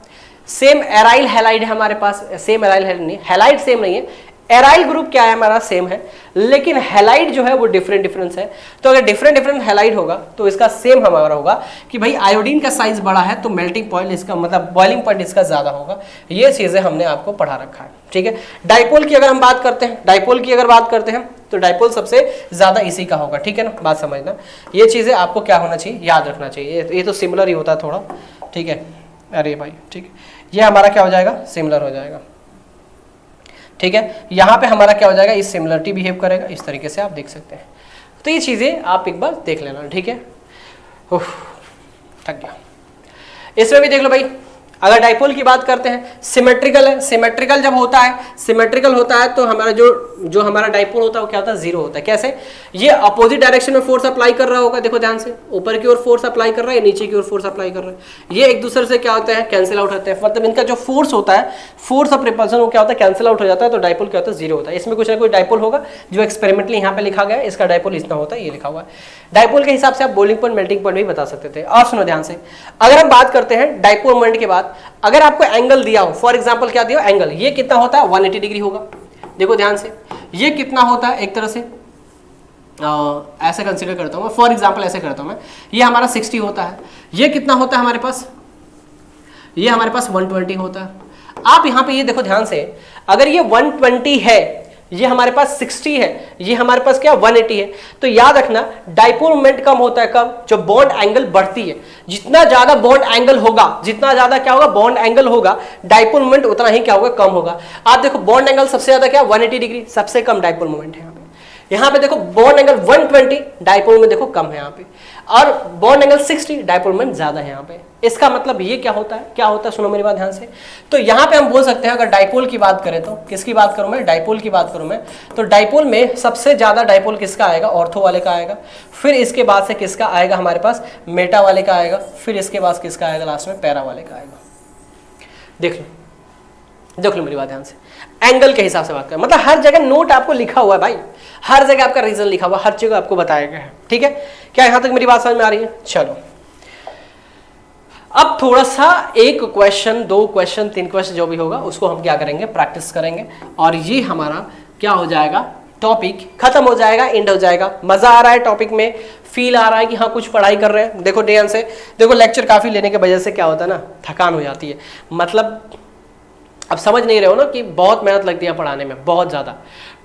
सेम एराइल हैलाइड है हमारे पास, सेम एराइल हैलाइड नहीं, हैलाइड सेम नहीं है, एराइल ग्रुप क्या है हमारा, सेम है, लेकिन हैलाइड जो है वो डिफरेंट है। तो अगर डिफरेंट हैलाइड होगा तो इसका सेम हमारा होगा कि भाई आयोडीन का साइज बड़ा है तो मेल्टिंग पॉइंट इसका मतलब बॉइलिंग पॉइंट इसका ज्यादा होगा। ये चीजें हमने आपको पढ़ा रखा है, ठीक है। डाइपोल की अगर हम बात करते हैं, डाइपोल की अगर बात करते हैं तो डाइपोल सबसे ज्यादा इसी का होगा, ठीक है ना, बात समझना। ये चीजें आपको क्या होना चाहिए, याद रखना चाहिए। ये तो सिमिलर ही होता है थोड़ा, ठीक है, अरे भाई ठीक है, ये हमारा क्या हो जाएगा, सिमिलर हो जाएगा, ठीक है। यहाँ पे हमारा क्या हो जाएगा, इस सिमिलरिटी बिहेव करेगा, इस तरीके से आप देख सकते हैं। तो ये चीजें आप एक बार देख लेना, ठीक है। थक गया। इसमें भी देख लो भाई, अगर डाइपोल की बात करते हैं, सिमेट्रिकल है, सिमेट्रिकल जब होता है, सिमेट्रिकल होता है तो हमारा जो हमारा डाइपोल होता है वो क्या होता है, जीरो होता है। कैसे, ये अपोजिट डायरेक्शन में फोर्स अप्लाई कर रहा होगा, देखो ध्यान से, ऊपर की ओर फोर्स अप्लाई कर रहा है, नीचे की ओर फोर्स अप्लाई कर रहा है, ये एक दूसरे से क्या होता है, कैंसिल आउट होते हैं। मतलब इनका जो फोर्स होता है, फोर्स ऑफ रिपल्सन, वो क्या होता है, कैंसिल आउट हो जाता है, तो डाइपोल क्या होता है, जीरो होता है। इसमें कुछ ना कुछ डाइपोल होगा जो एक्सपेरिमेंटली यहाँ पे लिखा गया है, इसका डाइपोल इतना होता है, ये लिखा हुआ है। डाइपोल के हिसाब से आप बॉइलिंग पॉइंट मेल्टिंग पॉइंट भी बता सकते थे। और सुनो ध्यान से, अगर हम बात करते हैं डाइपोल मोमेंट के बाद, अगर आपको एंगल दिया हो, फॉर एग्जांपल क्या दिया हो, एंगल, ये कितना होता है, 180 डिग्री होगा। देखो ध्यान से, ये कितना होता है, एक तरह से ऐसे कंसीडर करता हूं मैं, फॉर एग्जांपल ऐसे करता हूं मैं, ये हमारा 60 होता है, ये कितना होता है हमारे पास, ये हमारे पास 120 होता है। आप यहां पे ये देखो ध्यान से, अगर ये 120 है, ये हमारे पास 60 है, ये हमारे पास क्या 180 है, तो याद रखना डाइपोल मोमेंट कम होता है कब, जब बॉन्ड एंगल बढ़ती है। जितना ज्यादा बॉन्ड एंगल होगा, जितना ज्यादा क्या होगा, बॉन्ड एंगल होगा, डाइपोल मोमेंट उतना ही क्या होगा, कम होगा। आप देखो बॉन्ड एंगल सबसे ज्यादा क्या 180 डिग्री, सबसे कम डाइपोल मोमेंट है यहाँ पे। यहाँ पे देखो बॉन्ड एंगल 120, डाइपोल में देखो कम है यहाँ पे, और बॉन्ड एंगल 60, डाइपोल मोमेंट ज्यादा है यहाँ पे। इसका मतलब ये क्या होता है, क्या होता है, सुनो मेरी बात ध्यान से। तो यहाँ पे हम बोल सकते हैं, अगर डाइपोल की बात करें तो, किसकी बात करूं मैं, डाइपोल की बात करूं मैं, तो डाइपोल में सबसे ज्यादा डाइपोल किसका आएगा, ऑर्थो वाले का आएगा, फिर इसके बाद से किसका आएगा हमारे पास, मेटा वाले का आएगा, फिर इसके बाद किसका आएगा लास्ट में, पैरा वाले का आएगा। देख लो मेरी बात ध्यान से, एंगल के हिसाब से बात करें, मतलब हर जगह नोट आपको लिखा हुआ है भाई, हर जगह आपका रीजन लिखा हुआ, हर जगह आपको बताया गया है, ठीक है। क्या यहां तक मेरी बात समझ में आ रही है, चलो। अब थोड़ा सा एक क्वेश्चन, 2 क्वेश्चन, 3 क्वेश्चन जो भी होगा उसको हम क्या करेंगे, प्रैक्टिस करेंगे, और ये हमारा क्या हो जाएगा, टॉपिक खत्म हो जाएगा, एंड हो जाएगा। मजा आ रहा है टॉपिक में, फील आ रहा है कि हाँ कुछ पढ़ाई कर रहे हैं। देखो ध्यान से देखो, लेक्चर काफी लेने की वजह से क्या होता है ना, थकान हो जाती है, मतलब अब समझ नहीं रहे हो ना कि बहुत मेहनत लगती है पढ़ाने में, बहुत ज़्यादा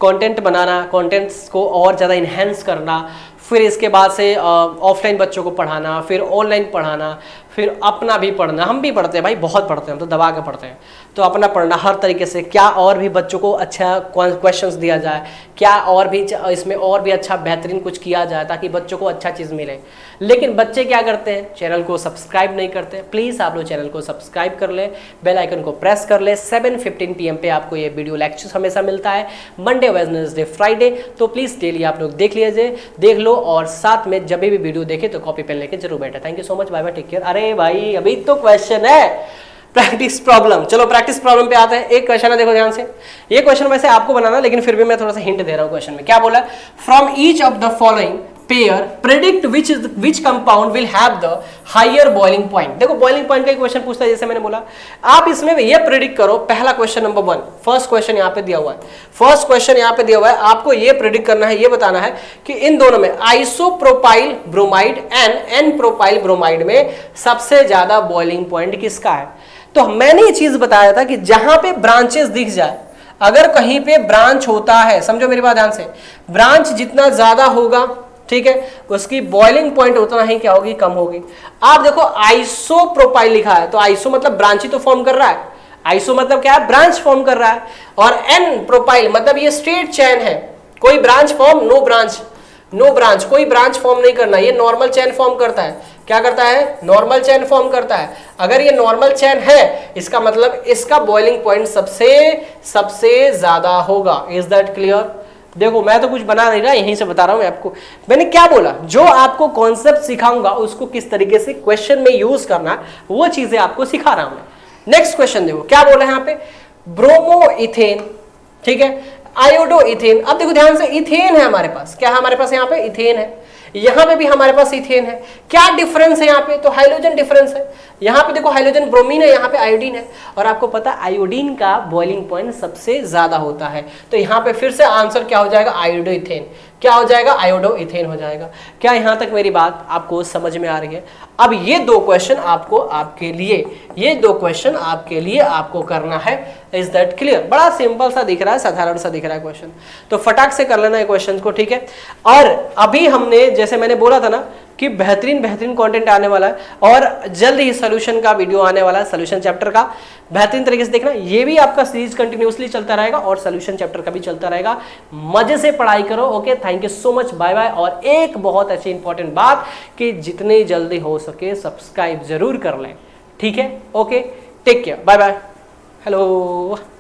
कंटेंट बनाना, कंटेंट्स को और ज़्यादा इन्हेंस करना, फिर इसके बाद से ऑफलाइन बच्चों को पढ़ाना, फिर ऑनलाइन पढ़ाना, फिर अपना भी पढ़ना। हम भी पढ़ते हैं भाई, बहुत पढ़ते हैं, हम तो दबा के पढ़ते हैं, तो अपना पढ़ना हर तरीके से, क्या और भी बच्चों को अच्छा क्वेश्चंस दिया जाए, क्या और भी इसमें और भी अच्छा बेहतरीन कुछ किया जाए ताकि बच्चों को अच्छा चीज़ मिले। लेकिन बच्चे क्या करते हैं, चैनल को सब्सक्राइब नहीं करते। प्लीज़ आप लोग चैनल को सब्सक्राइब कर ले, बेल आइकन को प्रेस कर ले। 7:15 PM पे आपको ये वीडियो लेक्चर्स हमेशा मिलता है, मंडे, वेडनेसडे, फ्राइडे, तो प्लीज़ डेली आप लोग देख लीजिए, देख लो, और साथ में जब भी वीडियो देखे तो कॉपी पेन लेके जरूर बैठे। Thank you so much, bye bye, take care. अरे अरे भाई अभी तो क्वेश्चन है प्रैक्टिस प्रॉब्लम। चलो प्रैक्टिस प्रॉब्लम पे आते हैं। एक क्वेश्चन है, देखो ध्यान से। ये क्वेश्चन वैसे आपको बनाना, लेकिन फिर भी मैं थोड़ा सा हिंट दे रहा हूं क्वेश्चन में। क्या बोला? From each of the following pair predict which compound will have the higher boiling point. देखो बॉइलिंग पॉइंट का क्वेश्चन पूछता है, जैसे मैंने बोला आप इसमें ये प्रेडिक्ट करो। पहला क्वेश्चन नंबर 1, फर्स्ट क्वेश्चन यहाँ पे दिया हुआ है। फर्स्ट क्वेश्चन यहाँ पे दिया हुआ है, आपको ये प्रेडिक्ट करना है, ये बताना है कि इन दोनों में isopropyl bromide and N propyl bromide में सबसे ज्यादा बॉइलिंग पॉइंट किसका है। तो मैंने ये चीज बताया था कि जहां पे ब्रांचेस दिख जाए, अगर कहीं पे ब्रांच होता है, समझो मेरी बात ध्यान से, ब्रांच जितना ज्यादा होगा, ठीक है, उसकी बॉइलिंग पॉइंट उतना ही क्या होगी, कम होगी। आप देखो आइसोप्रोपाइल लिखा है, तो आइसो मतलब ब्रांच ही तो फॉर्म कर रहा है। आइसो मतलब क्या है, ब्रांच फॉर्म कर रहा है। और एन प्रोपाइल मतलब ये स्ट्रेट चेन है, कोई ब्रांच फॉर्म, नो ब्रांच, कोई ब्रांच फॉर्म नहीं करना, ये नॉर्मल चेन फॉर्म करता है। क्या करता है? नॉर्मल चेन फॉर्म करता है। अगर ये नॉर्मल चेन है, इसका मतलब इसका बॉइलिंग पॉइंट सबसे ज्यादा होगा। Is that clear? देखो मैं तो कुछ बना नहीं रहा, यहीं से बता रहा हूं मैं आपको। मैंने क्या बोला, जो आपको कॉन्सेप्ट सिखाऊंगा उसको किस तरीके से क्वेश्चन में यूज करना, वो चीजें आपको सिखा रहा हूं मैं। नेक्स्ट क्वेश्चन देखो क्या बोला है यहाँ पे, ब्रोमो इथेन, ठीक है, आयोडो इथेन। अब देखो ध्यान से, इथेन है हमारे पास, क्या है हमारे पास यहाँ पे, इथेन है। यहां पे भी हमारे पास इथेन है। क्या डिफरेंस है यहाँ पे? तो हाइड्रोजन डिफरेंस है। यहाँ पे देखो हाइड्रोजन ब्रोमीन है, यहाँ पे आयोडीन है। और आपको पता है आयोडीन का बॉइलिंग पॉइंट सबसे ज्यादा होता है। तो यहाँ पे फिर से आंसर क्या हो जाएगा, आयोडो इथेन। क्या हो जाएगा, आयोडो इथेन हो जाएगा। क्या यहां तक मेरी बात आपको समझ में आ रही है? अब ये दो क्वेश्चन आपके लिए आपको करना है। Is that clear? बड़ा सिंपल सा दिख रहा है, साधारण सा दिख रहा है क्वेश्चन, तो फटाक से कर लेना है क्वेश्चन को, ठीक है। और अभी हमने जैसे मैंने बोला था ना कि बेहतरीन कंटेंट आने वाला है, और जल्द ही सोल्यूशन का वीडियो आने वाला है, सोल्यूशन चैप्टर का बेहतरीन तरीके से देखना। ये भी आपका सीरीज कंटिन्यूअसली चलता रहेगा और सोल्यूशन चैप्टर का भी चलता रहेगा। मजे से पढ़ाई करो। Okay, thank you so much, bye bye. और एक बहुत अच्छी इंपॉर्टेंट बात कि जितनी जल्दी हो सके सब्सक्राइब जरूर कर लें, ठीक है। Okay, take care, bye bye, hello.